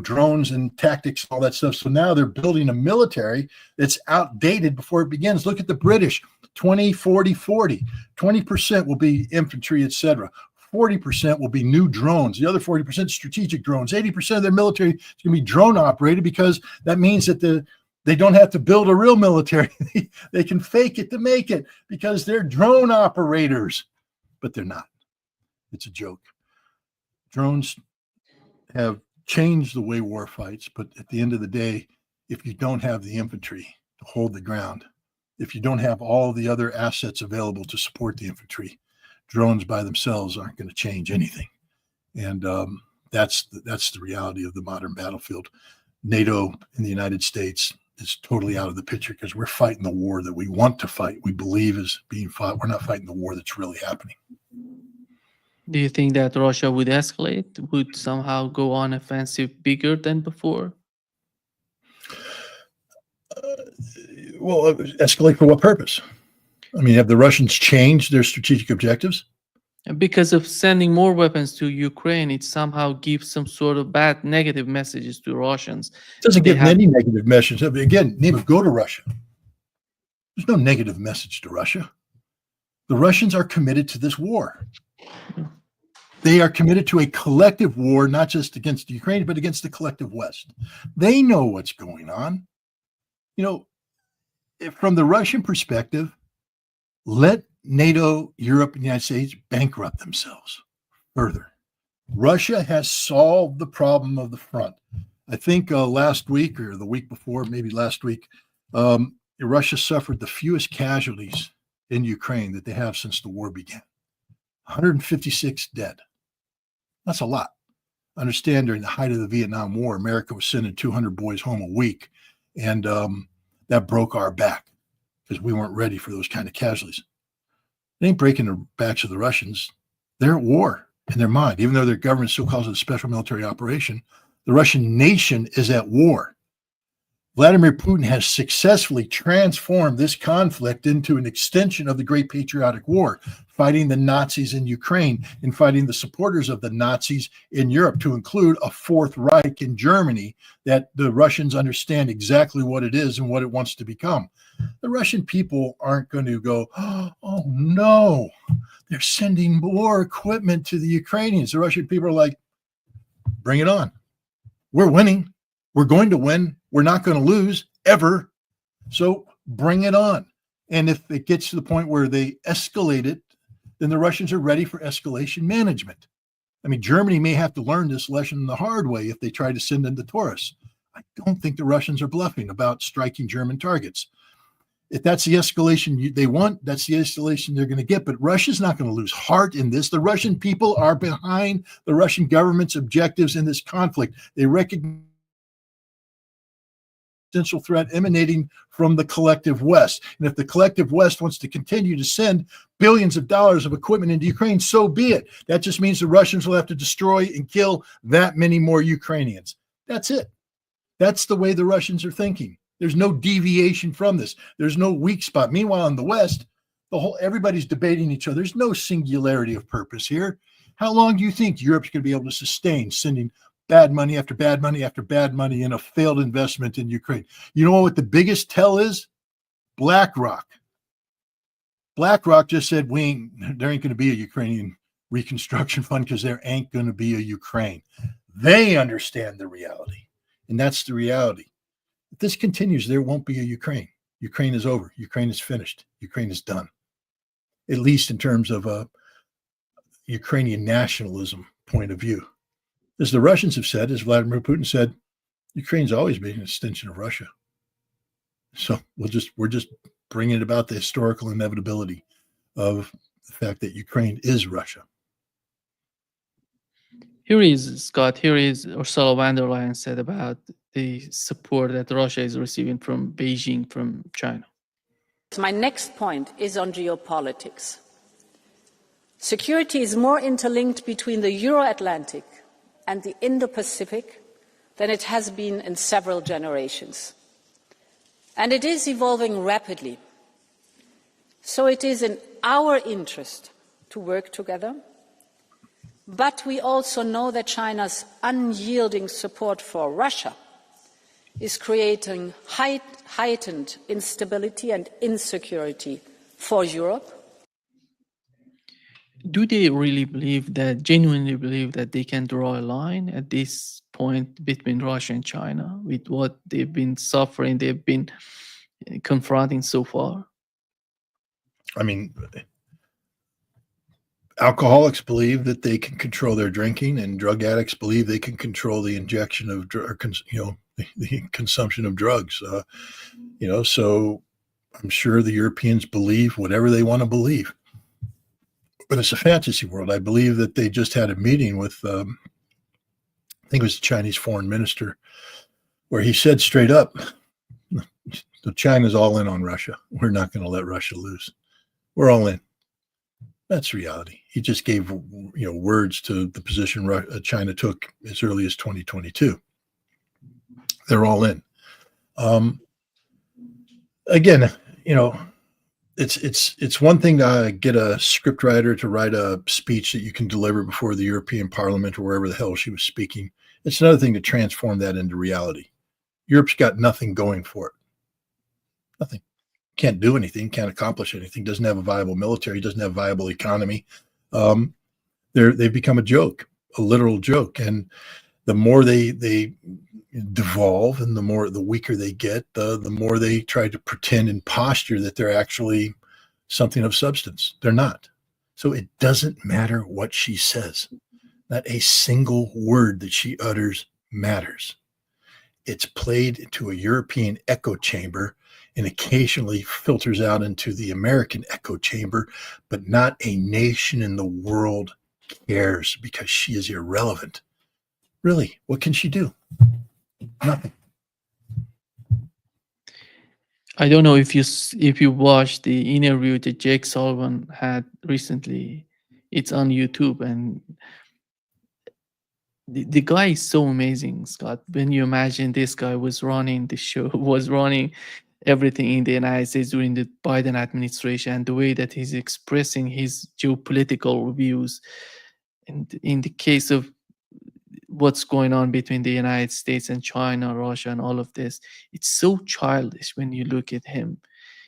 Speaker 2: drones and tactics, all that stuff. So now they're building a military that's outdated before it begins. Look at the British, 20, 40, 40. 20% will be infantry, etc. 40% will be new drones. The other 40% strategic drones. 80% of their military is going to be drone operated, because that means that they don't have to build a real military. They can fake it to make it, because they're drone operators. But they're not. It's a joke. Drones have change the way war fights, but at the end of the day, if you don't have the infantry to hold the ground, if you don't have all the other assets available to support the infantry, drones by themselves aren't going to change anything. And that's the reality of the modern battlefield. NATO in the United States is totally out of the picture because we're fighting the war that we want to fight. We believe is being fought. We're not fighting the war that's really happening.
Speaker 1: Do you think that Russia would escalate, would somehow go on offensive bigger than before?
Speaker 2: Well, escalate for what purpose? I mean, have the Russians changed their strategic objectives?
Speaker 1: Because of sending more weapons to Ukraine, it somehow gives some sort of bad negative messages to Russians.
Speaker 2: It doesn't
Speaker 1: They
Speaker 2: give
Speaker 1: have-
Speaker 2: any negative message. Again, Nima, go to Russia. There's no negative message to Russia. The Russians are committed to this war. They are committed to a collective war, not just against Ukraine, but against the collective West. They know what's going on. You know, from the Russian perspective, let NATO, Europe, and the United States bankrupt themselves further. Russia has solved the problem of the front. I think last week or the week before, maybe last week, Russia suffered the fewest casualties in Ukraine that they have since the war began. 156 dead. That's a lot. Understand during the height of the Vietnam War, America was sending 200 boys home a week, and that broke our back because we weren't ready for those kind of casualties. It ain't breaking the backs of the Russians. They're at war in their mind. Even though their government still calls it a special military operation, the Russian nation is at war. Vladimir Putin has successfully transformed this conflict into an extension of the Great Patriotic War, fighting the Nazis in Ukraine and fighting the supporters of the Nazis in Europe, to include a Fourth Reich in Germany that the Russians understand exactly what it is and what it wants to become. The Russian people aren't going to go, oh no, they're sending more equipment to the Ukrainians. The Russian people are like, bring it on. We're winning. We're going to win. We're not going to lose ever. So bring it on. And if it gets to the point where they escalate it, then the Russians are ready for escalation management. I mean, Germany may have to learn this lesson the hard way if they try to send in the Taurus. I don't think the Russians are bluffing about striking German targets. If that's the escalation they want, that's the escalation they're going to get. But Russia's not going to lose heart in this. The Russian people are behind the Russian government's objectives in this conflict. They recognize potential threat emanating from the collective West. And if the collective West wants to continue to send billions of dollars of equipment into Ukraine, so be it. That just means the Russians will have to destroy and kill that many more Ukrainians. That's it. That's the way the Russians are thinking. There's no deviation from this. There's no weak spot. Meanwhile, in the West, everybody's debating each other. There's no singularity of purpose here. How long do you think Europe's going to be able to sustain sending bad money after bad money after bad money in a failed investment in Ukraine? You know what the biggest tell is? BlackRock. BlackRock just said there ain't going to be a Ukrainian reconstruction fund because there ain't going to be a Ukraine. They understand the reality, and that's the reality. If this continues, there won't be a Ukraine. Ukraine is over. Ukraine is finished. Ukraine is done, at least in terms of a Ukrainian nationalism point of view. As the Russians have said, as Vladimir Putin said, Ukraine's always been an extension of Russia. So we're just bringing about the historical inevitability of the fact that Ukraine is Russia.
Speaker 1: Here is, Scott, here is Ursula von der Leyen said about the support that Russia is receiving from Beijing, from China.
Speaker 7: My next point is on geopolitics. Security is more interlinked between the Euro-Atlantic and the Indo-Pacific than it has been in several generations. And it is evolving rapidly. So it is in our interest to work together. But we also know that China's unyielding support for Russia is creating heightened instability and insecurity for Europe.
Speaker 1: Do they really genuinely believe that they can draw a line at this point between Russia and China with what they've been suffering, they've been confronting so far?
Speaker 2: I mean, Alcoholics believe that they can control their drinking, and drug addicts believe they can control the injection of, the consumption of drugs. So I'm sure the Europeans believe whatever they want to believe, but it's a fantasy world. I believe that they just had a meeting with, I think it was the Chinese foreign minister, where he said straight up, China's all in on Russia. We're not going to let Russia lose. We're all in. That's reality. He just gave, words to the position China took as early as 2022. They're all in. Again, it's one thing to get a scriptwriter to write a speech that you can deliver before the European Parliament or wherever the hell she was speaking. It's another thing to transform that into reality. Europe's got nothing going for it. Nothing. Can't do anything, can't accomplish anything, doesn't have a viable military, doesn't have a viable economy. They've become a joke, a literal joke. And the more they devolve and the weaker they get, the more they try to pretend and posture that they're actually something of substance. They're not. So it doesn't matter what she says. Not a single word that she utters matters. It's played into a European echo chamber and occasionally filters out into the American echo chamber, but not a nation in the world cares because she is irrelevant. Really, what can she do? Nothing.
Speaker 1: I don't know if you watched the interview that Jake Sullivan had recently. It's on YouTube, and the guy is so amazing, Scott. When you imagine this guy was running the show, was running everything in the United States during the Biden administration, and the way that he's expressing his geopolitical views, and in the case of what's going on between the United States and China, Russia, and all of this, it's so childish when you look at him.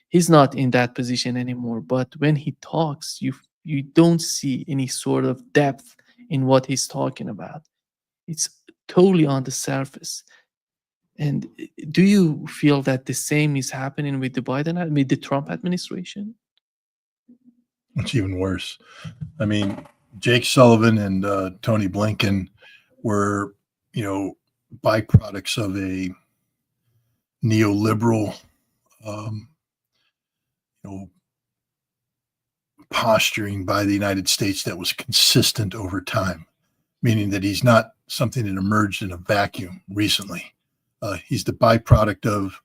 Speaker 1: He's not in that position anymore, but when he talks, you don't see any sort of depth in what he's talking about. It's totally on the surface. And do you feel that the same is happening with the Trump administration?
Speaker 2: It's even worse. I mean, Jake Sullivan and Tony Blinken were, byproducts of a neoliberal, posturing by the United States that was consistent over time, meaning that he's not something that emerged in a vacuum recently. He's the byproduct of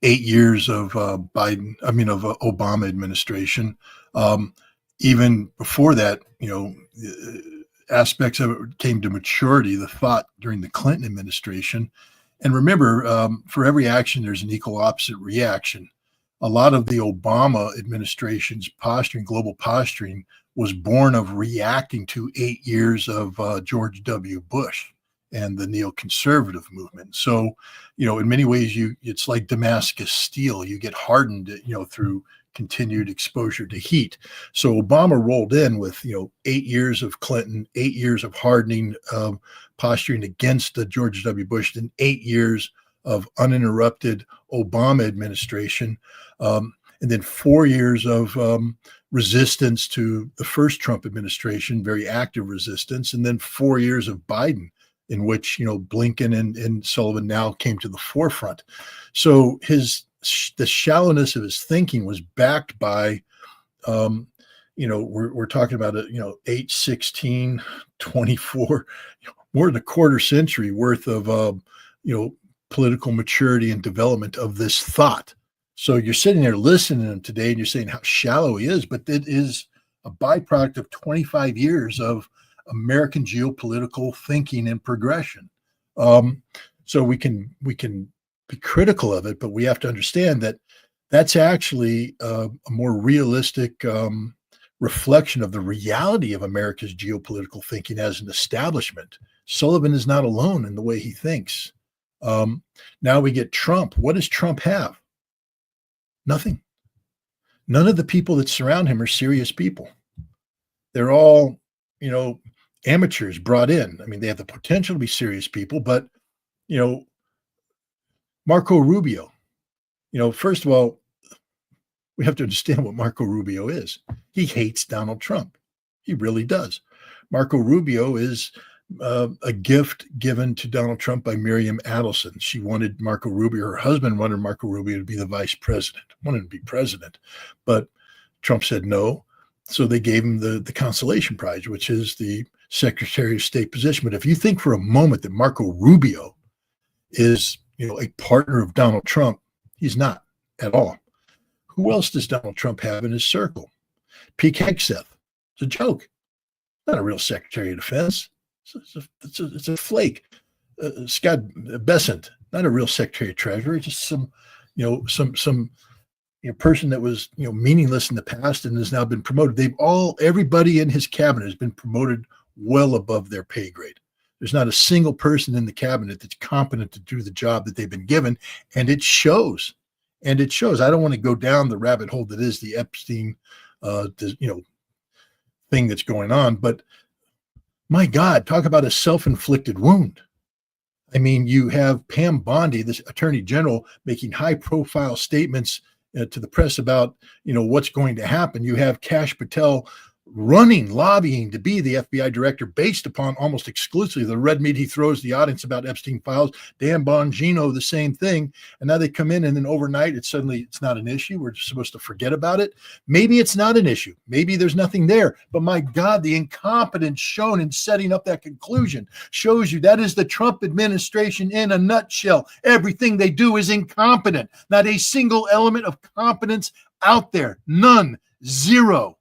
Speaker 2: 8 years of Obama administration. Even before that, aspects of it came to maturity, the thought during the Clinton administration. And remember, for every action, there's an equal opposite reaction. A lot of the Obama administration's posturing, global posturing, was born of reacting to 8 years of George W. Bush and the neoconservative movement. So, in many ways, it's like Damascus steel. You get hardened, through continued exposure to heat. So Obama rolled in with, 8 years of Clinton, 8 years of hardening, posturing against the George W. Bush, and 8 years of uninterrupted Obama administration, and then 4 years of resistance to the first Trump administration, very active resistance, and then 4 years of Biden, in which Blinken and Sullivan now came to the forefront. So the shallowness of his thinking was backed by, we're talking about 8, 16, 24, more than a quarter century worth of political maturity and development of this thought. So you're sitting there listening to him today and you're saying how shallow he is, but it is a byproduct of 25 years of American geopolitical thinking and progression. So we can be critical of it, but we have to understand that that's actually a more realistic reflection of the reality of America's geopolitical thinking as an establishment. Sullivan is not alone in the way he thinks. Now we get Trump. What does Trump have? Nothing. None of the people that surround him are serious people. They're all, amateurs brought in. I mean, they have the potential to be serious people, but, Marco Rubio, first of all, we have to understand what Marco Rubio is. He hates Donald Trump. He really does. Marco Rubio is a gift given to Donald Trump by Miriam Adelson. She wanted Marco Rubio, her husband wanted Marco Rubio to be the vice president, wanted him to be president, but Trump said no. So they gave him the consolation prize, which is the Secretary of State position. But if you think for a moment that Marco Rubio is, a partner of Donald Trump, he's not at all. Who else does Donald Trump have in his circle? Pete Hegseth. It's a joke. Not a real Secretary of Defense. It's a flake. Scott Bessent, not a real Secretary of Treasury, just some person that was meaningless in the past and has now been promoted. Everybody in his cabinet has been promoted well above their pay grade. There's not a single person in the cabinet that's competent to do the job that they've been given, and it shows. I don't want to go down the rabbit hole that is the Epstein, thing that's going on, but my God, talk about a self-inflicted wound. I mean, you have Pam Bondi, this attorney general, making high-profile statements to the press about, what's going to happen. You have Kash Patel lobbying to be the FBI director based upon almost exclusively the red meat he throws the audience about Epstein files. Dan Bongino, the same thing. And now they come in and then overnight it's not an issue. We're supposed to forget about it. Maybe it's not an issue. Maybe there's nothing there. But my God, the incompetence shown in setting up that conclusion shows you that is the Trump administration in a nutshell. Everything they do is incompetent. Not a single element of competence out there. None. Zero.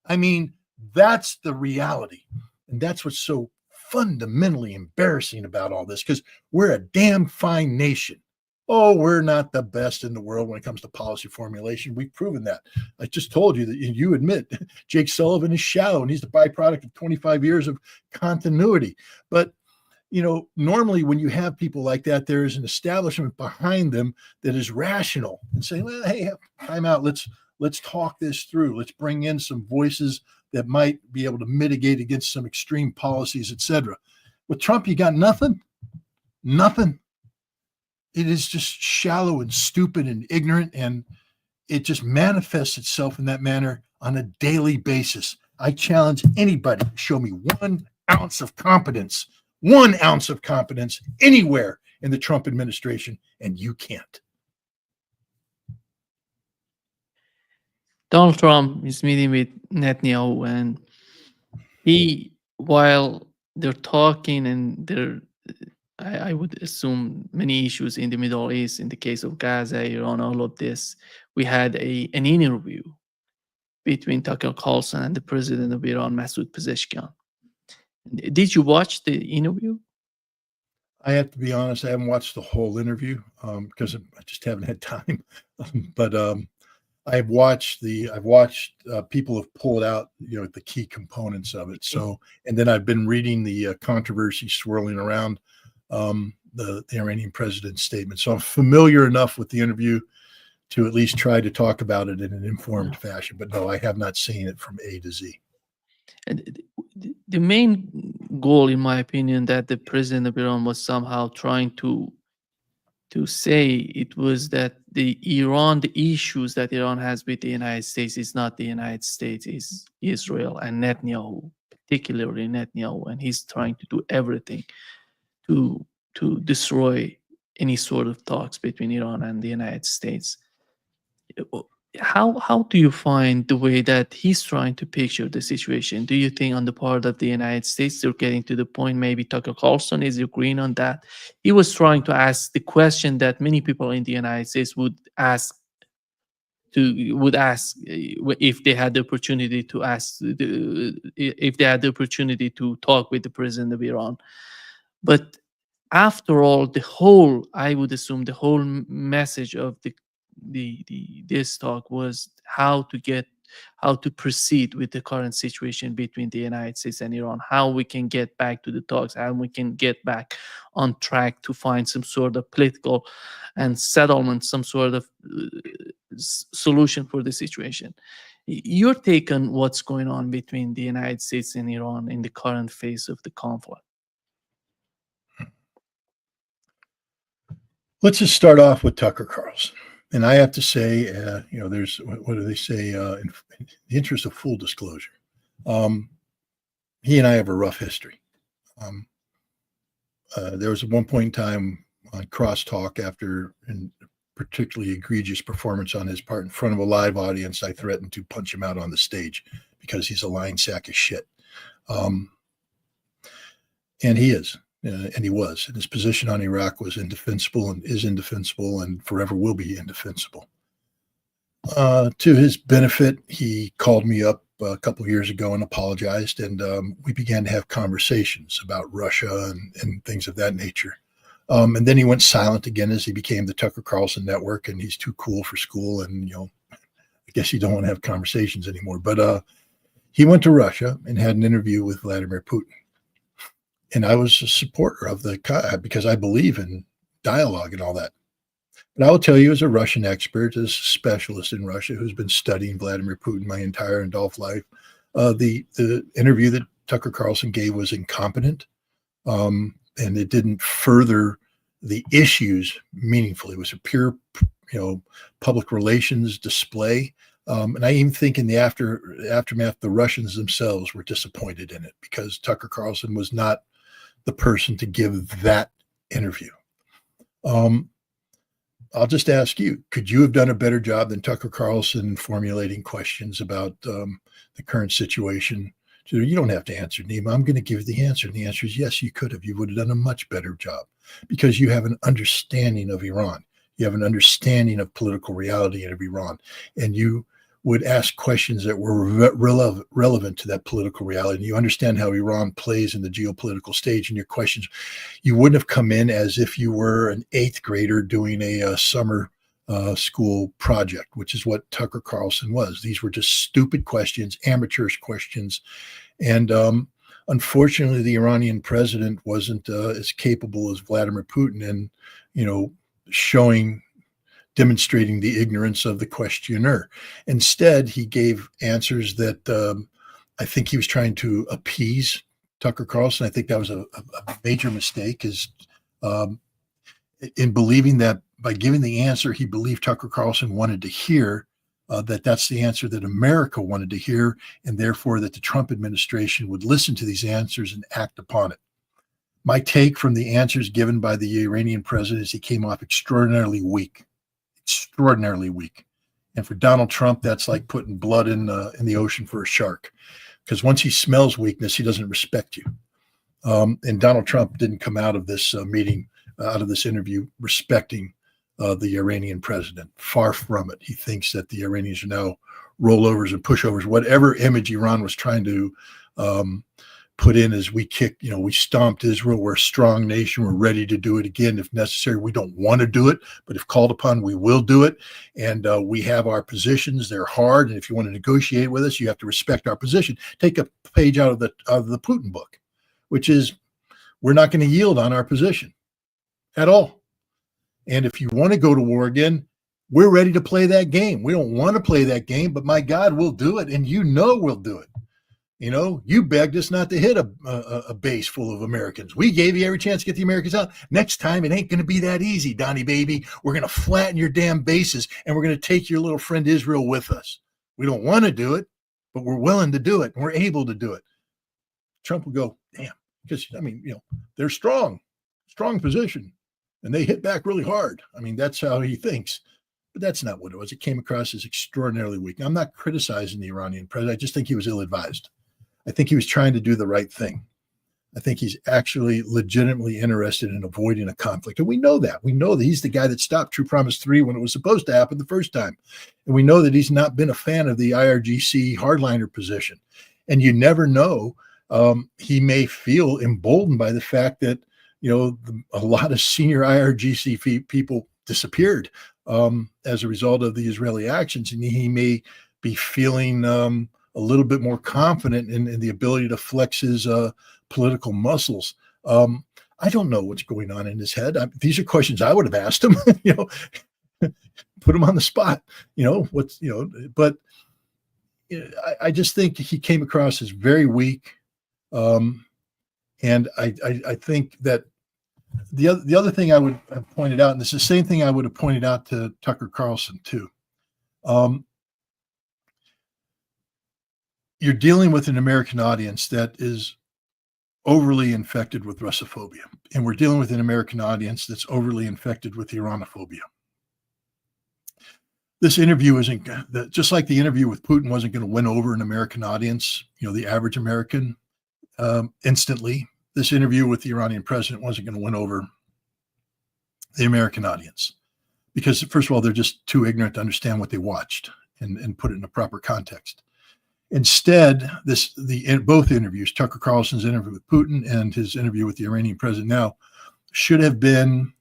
Speaker 2: I mean, that's the reality. And that's what's so fundamentally embarrassing about all this, because we're a damn fine nation. Oh, we're not the best in the world when it comes to policy formulation. We've proven that. I just told you that you admit Jake Sullivan is shallow and he's the byproduct of 25 years of continuity. But, normally when you have people like that, there is an establishment behind them that is rational and saying, well, hey, time out. Let's talk this through. Let's bring in some voices that might be able to mitigate against some extreme policies, etc. With Trump, you got nothing. Nothing. It is just shallow and stupid and ignorant, and it just manifests itself in that manner on a daily basis. I challenge anybody to show me 1 ounce of competence anywhere in the Trump administration, and you can't.
Speaker 1: Donald Trump is meeting with Netanyahu, and while they're talking, and I would assume many issues in the Middle East, in the case of Gaza, Iran, all of this, we had an interview between Tucker Carlson and the president of Iran, Masoud Pezeshkian. Did you watch the interview?
Speaker 2: I have to be honest, I haven't watched the whole interview because I just haven't had time. But I've watched people have pulled out, the key components of it. So, and then I've been reading the controversy swirling around the Iranian president's statement. So I'm familiar enough with the interview to at least try to talk about it in an informed fashion. But no, I have not seen it from A to Z.
Speaker 1: And the main goal, in my opinion, that the president of Iran was somehow trying to say, it was that the issues that Iran has with the United States is not the United States, is Israel and Netanyahu, particularly Netanyahu, and he's trying to do everything to destroy any sort of talks between Iran and the United States. How do you find the way that he's trying to picture the situation? Do you think on the part of the United States they're getting to the point, maybe Tucker Carlson is agreeing on that? He was trying to ask the question that many people in the United States would ask if they had the opportunity to talk with the president of Iran. But after all, I would assume the whole message of this talk was how to proceed with the current situation between the United States and Iran, how we can get back to the talks, how we can get back on track to find some sort of political and settlement, some sort of solution for the situation. Your take on what's going on between the United States and Iran in the current phase of the conflict?
Speaker 2: Let's just start off with Tucker Carlson. And I have to say, there's, what do they say, in the interest of full disclosure. he and I have a rough history. There was at one point in time on crosstalk after a particularly egregious performance on his part in front of a live audience, I threatened to punch him out on the stage because he's a lying sack of shit. And he is, and he was. And his position on Iraq was indefensible and is indefensible and forever will be indefensible. To his benefit, he called me up a couple of years ago and apologized, and we began to have conversations about Russia and things of that nature. And then he went silent again as he became the Tucker Carlson network, and he's too cool for school, and I guess you don't want to have conversations anymore. But he went to Russia and had an interview with Vladimir Putin. And I was a supporter of because I believe in dialogue and all that. But I will tell you, as a Russian expert, as a specialist in Russia who's been studying Vladimir Putin my entire adult life, the interview that Tucker Carlson gave was incompetent, and it didn't further the issues meaningfully. It was a pure, public relations display. And I even think in the aftermath, the Russians themselves were disappointed in it because Tucker Carlson was not the person to give that interview. I'll just ask you, could you have done a better job than Tucker Carlson formulating questions about the current situation? So you don't have to answer, Nima. I'm going to give you the answer. And the answer is yes, you could have. You would have done a much better job because you have an understanding of Iran. You have an understanding of political reality of Iran. And you would ask questions that were relevant to that political reality. And you understand how Iran plays in the geopolitical stage. And your questions, you wouldn't have come in as if you were an 8th grader doing a summer school project, which is what Tucker Carlson was. These were just stupid questions, amateurish questions. And unfortunately, the Iranian president wasn't as capable as Vladimir Putin in, demonstrating the ignorance of the questioner. Instead, he gave answers that I think he was trying to appease Tucker Carlson. I think that was a major mistake, is in believing that by giving the answer he believed Tucker Carlson wanted to hear, that's the answer that America wanted to hear, and therefore that the Trump administration would listen to these answers and act upon it. My take from the answers given by the Iranian president is he came off extraordinarily weak. And for Donald Trump, that's like putting blood in the ocean for a shark, because once he smells weakness, he doesn't respect you. And Donald Trump didn't come out of this out of this interview, respecting the Iranian president. Far from it. He thinks that the Iranians are now rollovers and pushovers. Whatever image Iran was trying to put in as we stomped Israel. We're a strong nation. We're ready to do it again if necessary. We don't want to do it, but if called upon, we will do it. And we have our positions. They're hard. And if you want to negotiate with us, you have to respect our position. Take a page out of the Putin book, which is we're not going to yield on our position at all. And if you want to go to war again, we're ready to play that game. We don't want to play that game, but my God, we'll do it. And we'll do it. You begged us not to hit a base full of Americans. We gave you every chance to get the Americans out. Next time, it ain't going to be that easy, Donnie baby. We're going to flatten your damn bases, and we're going to take your little friend Israel with us. We don't want to do it, but we're willing to do it, and we're able to do it. Trump will go, damn, because, they're strong position, and they hit back really hard. That's how he thinks. But that's not what it was. It came across as extraordinarily weak. I'm not criticizing the Iranian president. I just think he was ill-advised. I think he was trying to do the right thing. I think he's actually legitimately interested in avoiding a conflict. And we know that. We know that he's the guy that stopped True Promise 3 when it was supposed to happen the first time. And we know that he's not been a fan of the IRGC hardliner position. And you never know. He may feel emboldened by the fact that, a lot of senior IRGC people disappeared as a result of the Israeli actions. And he may be feeling a little bit more confident in the ability to flex his political muscles. I don't know what's going on in his head. These are questions I would have asked him, put him on the spot, but I just think he came across as very weak. And I think that the other thing I would have pointed out, and this is the same thing I would have pointed out to Tucker Carlson too. you're dealing with an American audience that is overly infected with Russophobia, and we're dealing with an American audience that's overly infected with Iranophobia. This interview isn't just like the interview with Putin wasn't going to win over an American audience, the average American, instantly. This interview with the Iranian president wasn't going to win over the American audience because, first of all, they're just too ignorant to understand what they watched and put it in a proper context. Instead, both interviews, Tucker Carlson's interview with Putin and his interview with the Iranian president now, should have been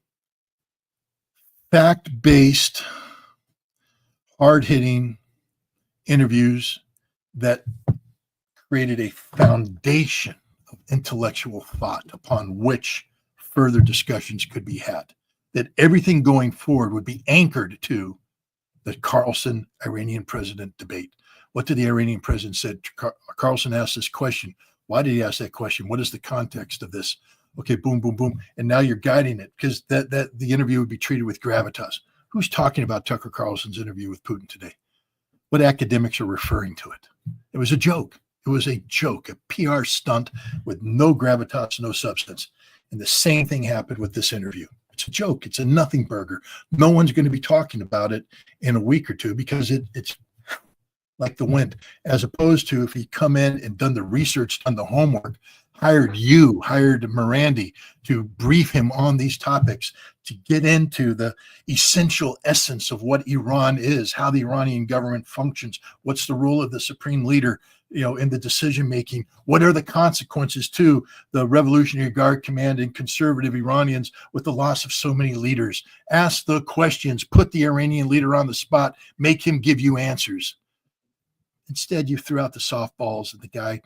Speaker 2: fact-based, hard-hitting interviews that created a foundation of intellectual thought upon which further discussions could be had. That everything going forward would be anchored to the Carlson Iranian president debate. What did the Iranian president say? Carlson asked this question. Why did he ask that question? What is the context of this? Okay, boom, boom, boom. And now you're guiding it because that the interview would be treated with gravitas. Who's talking about Tucker Carlson's interview with Putin today? What academics are referring to it? It was a joke. It was a joke, a PR stunt with no gravitas, no substance. And the same thing happened with this interview. It's a joke. It's a nothing burger. No one's going to be talking about it in a week or two because it's like the wind, as opposed to if he'd come in and done the research, done the homework, hired Morandi to brief him on these topics, to get into the essential essence of what Iran is, how the Iranian government functions, what's the role of the supreme leader, in the decision making, what are the consequences to the Revolutionary Guard Command and conservative Iranians with the loss of so many leaders. Ask the questions, put the Iranian leader on the spot, make him give you answers. Instead, you threw out the softballs and the guy,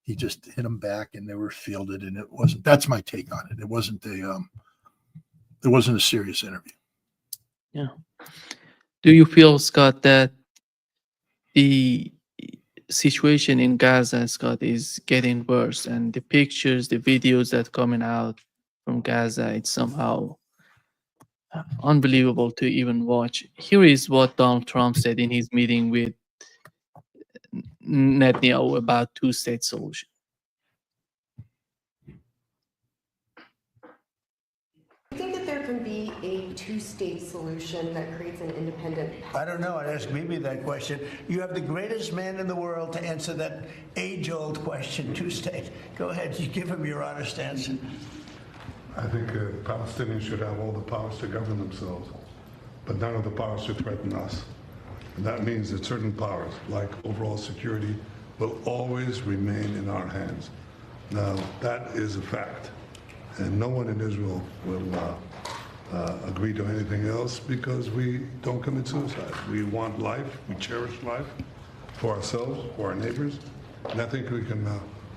Speaker 2: he just hit them back and they were fielded, and it wasn't. That's my take on it. It wasn't a serious interview.
Speaker 1: Yeah. Do you feel, Scott, that the situation in Gaza, Scott, is getting worse, and the pictures, the videos that coming out from Gaza, it's somehow unbelievable to even watch? Here is what Donald Trump said in his meeting with Netanyahu about two-state solution.
Speaker 8: Do you think that there can be a two-state solution that creates an independent?
Speaker 6: I don't know. I'd ask Bibi that question. You have the greatest man in the world to answer that age-old question, two-state. Go ahead. You give him your honest answer.
Speaker 9: I think Palestinians should have all the powers to govern themselves, but none of the powers to threaten us. And that means that certain powers, like overall security, will always remain in our hands. Now, that is a fact. And no one in Israel will agree to anything else because we don't commit suicide. We want life, we cherish life for ourselves, for our neighbors. And I think we can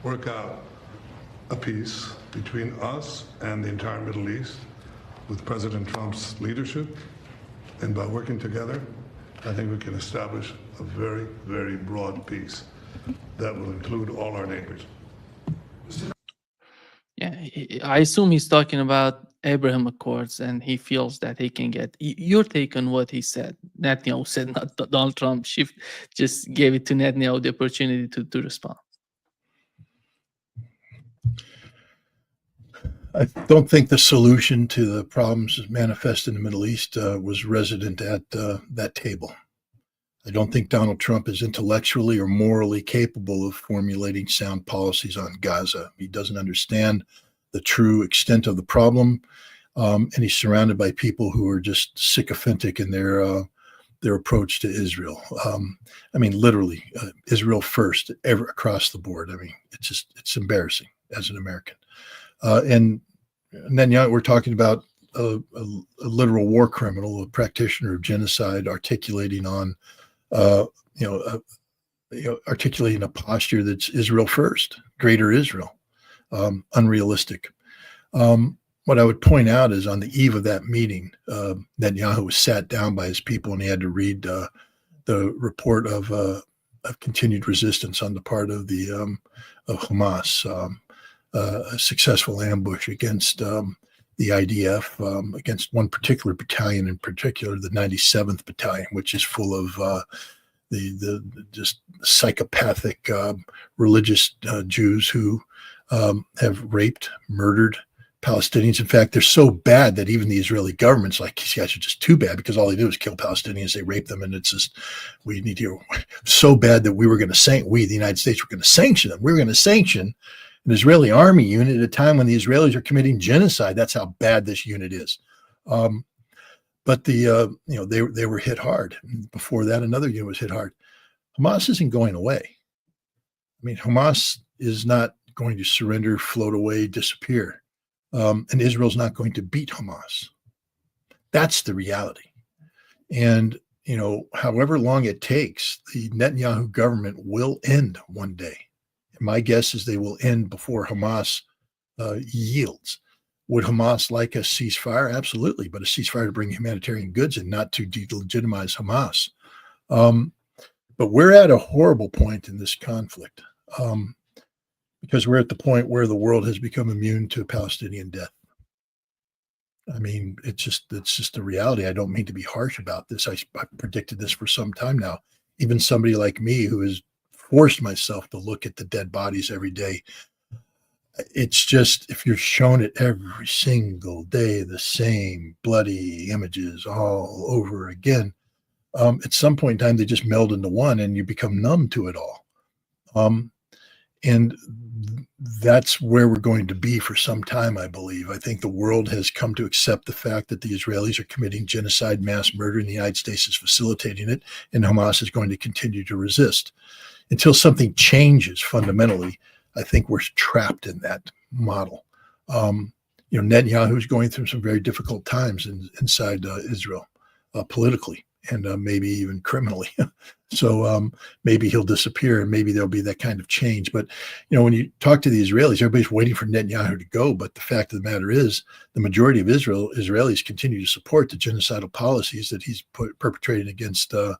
Speaker 9: work out a peace between us and the entire Middle East with President Trump's leadership. And by working together, I think we can establish a very, very broad peace that will include all our neighbors.
Speaker 1: Yeah, I assume he's talking about Abraham Accords, and he feels that he can get your take on what he said. Netanyahu said, not Donald Trump. Just gave it to Netanyahu the opportunity to respond.
Speaker 2: I don't think the solution to the problems manifest in the Middle East was resident at that table. I don't think Donald Trump is intellectually or morally capable of formulating sound policies on Gaza. He doesn't understand the true extent of the problem, and he's surrounded by people who are just sycophantic in their approach to Israel. I mean, literally, Israel first, ever across the board. I mean, it's embarrassing as an American. And then we're talking about a literal war criminal, a practitioner of genocide, articulating on, articulating a posture that's Israel first, greater Israel, unrealistic. What I would point out is on the eve of that meeting, Netanyahu was sat down by his people and he had to read the report of continued resistance on the part of of Hamas. A successful ambush against the IDF, against one particular battalion in particular, the 97th Battalion, which is full of the just psychopathic religious Jews who have raped, murdered Palestinians. In fact, they're so bad that even the Israeli government's like, these guys are just too bad because all they do is kill Palestinians. They rape them, and it's just, we need to, so bad that we, the United States, were going to sanction them. We were going to sanction an Israeli army unit at a time when the Israelis are committing genocide. That's how bad this unit is. But they were hit hard. Before that, another unit was hit hard. Hamas isn't going away. I mean, Hamas is not going to surrender, float away, disappear. And Israel's not going to beat Hamas. That's the reality. And, however long it takes, the Netanyahu government will end one day. And my guess is they will end before Hamas yields. Would Hamas like a ceasefire? Absolutely, but a ceasefire to bring humanitarian goods and not to delegitimize Hamas. But we're at a horrible point in this conflict. Because we're at the point where the world has become immune to Palestinian death. I mean, it's just a reality. I don't mean to be harsh about this. I've predicted this for some time now. Even somebody like me who has forced myself to look at the dead bodies every day. It's just, if you're shown it every single day, the same bloody images all over again, at some point in time, they just meld into one and you become numb to it all. And that's where we're going to be for some time, I believe. I think the world has come to accept the fact that the Israelis are committing genocide, mass murder, and the United States is facilitating it, and Hamas is going to continue to resist. Until something changes fundamentally, I think we're trapped in that model. Netanyahu is going through some very difficult times inside Israel, politically, and maybe even criminally. So maybe he'll disappear and maybe there'll be that kind of change. But, when you talk to the Israelis, everybody's waiting for Netanyahu to go. But the fact of the matter is the majority of Israelis continue to support the genocidal policies that he's perpetrating against the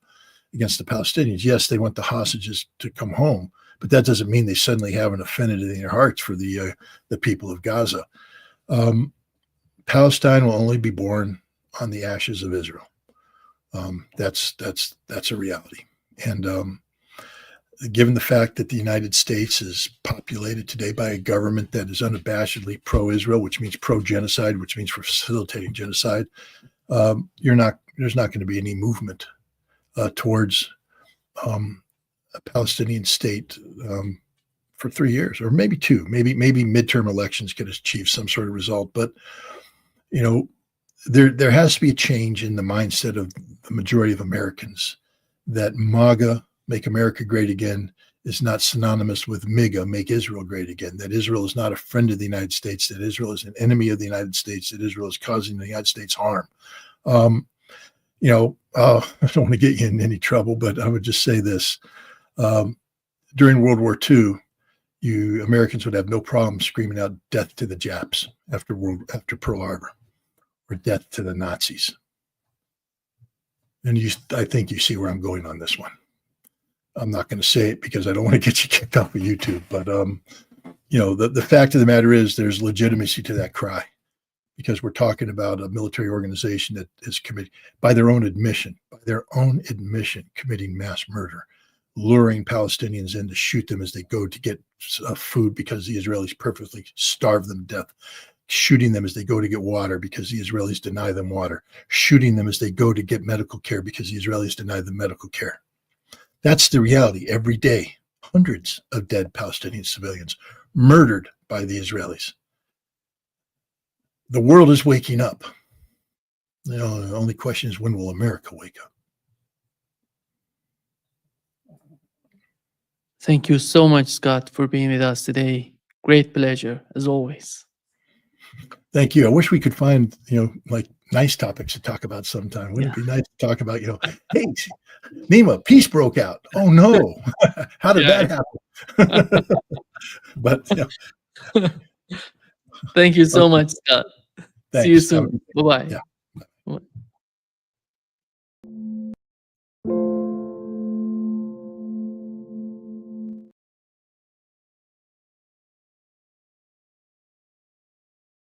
Speaker 2: Palestinians. Yes, they want the hostages to come home, but that doesn't mean they suddenly have an affinity in their hearts for the people of Gaza. Palestine will only be born on the ashes of Israel. That's a reality. And given the fact that the United States is populated today by a government that is unabashedly pro-Israel, which means pro-genocide, which means for facilitating genocide, there's not going to be any movement towards a Palestinian state for 3 years, or maybe 2. Maybe midterm elections can achieve some sort of result. But there has to be a change in the mindset of the majority of Americans that MAGA, Make America Great Again, is not synonymous with MIGA, Make Israel Great Again, that Israel is not a friend of the United States, that Israel is an enemy of the United States, that Israel is causing the United States harm. I don't want to get you in any trouble, but I would just say this. During World War II, Americans would have no problem screaming out death to the Japs after Pearl Harbor, or death to the Nazis. And I think you see where I'm going on this one. I'm not going to say it because I don't want to get you kicked off of YouTube, but the fact of the matter is there's legitimacy to that cry, because we're talking about a military organization that is committing, by their own admission, committing mass murder, luring Palestinians in to shoot them as they go to get food because the Israelis perfectly starve them to death, shooting them as they go to get water because the Israelis deny them water, shooting them as they go to get medical care because the Israelis deny them medical care. That's the reality every day. Hundreds of dead Palestinian civilians murdered by the Israelis. The world is waking up. The only question is, when will America wake up?
Speaker 1: Thank you so much, Scott, for being with us today. Great pleasure, as always.
Speaker 2: Thank you. I wish we could find, nice topics to talk about sometime. Wouldn't it be nice to talk about, hey, Nima, peace broke out. Oh no. How did that happen? But
Speaker 1: thank you so much, Scott.
Speaker 2: Thanks.
Speaker 1: See you soon. Bye-bye.
Speaker 2: Yeah.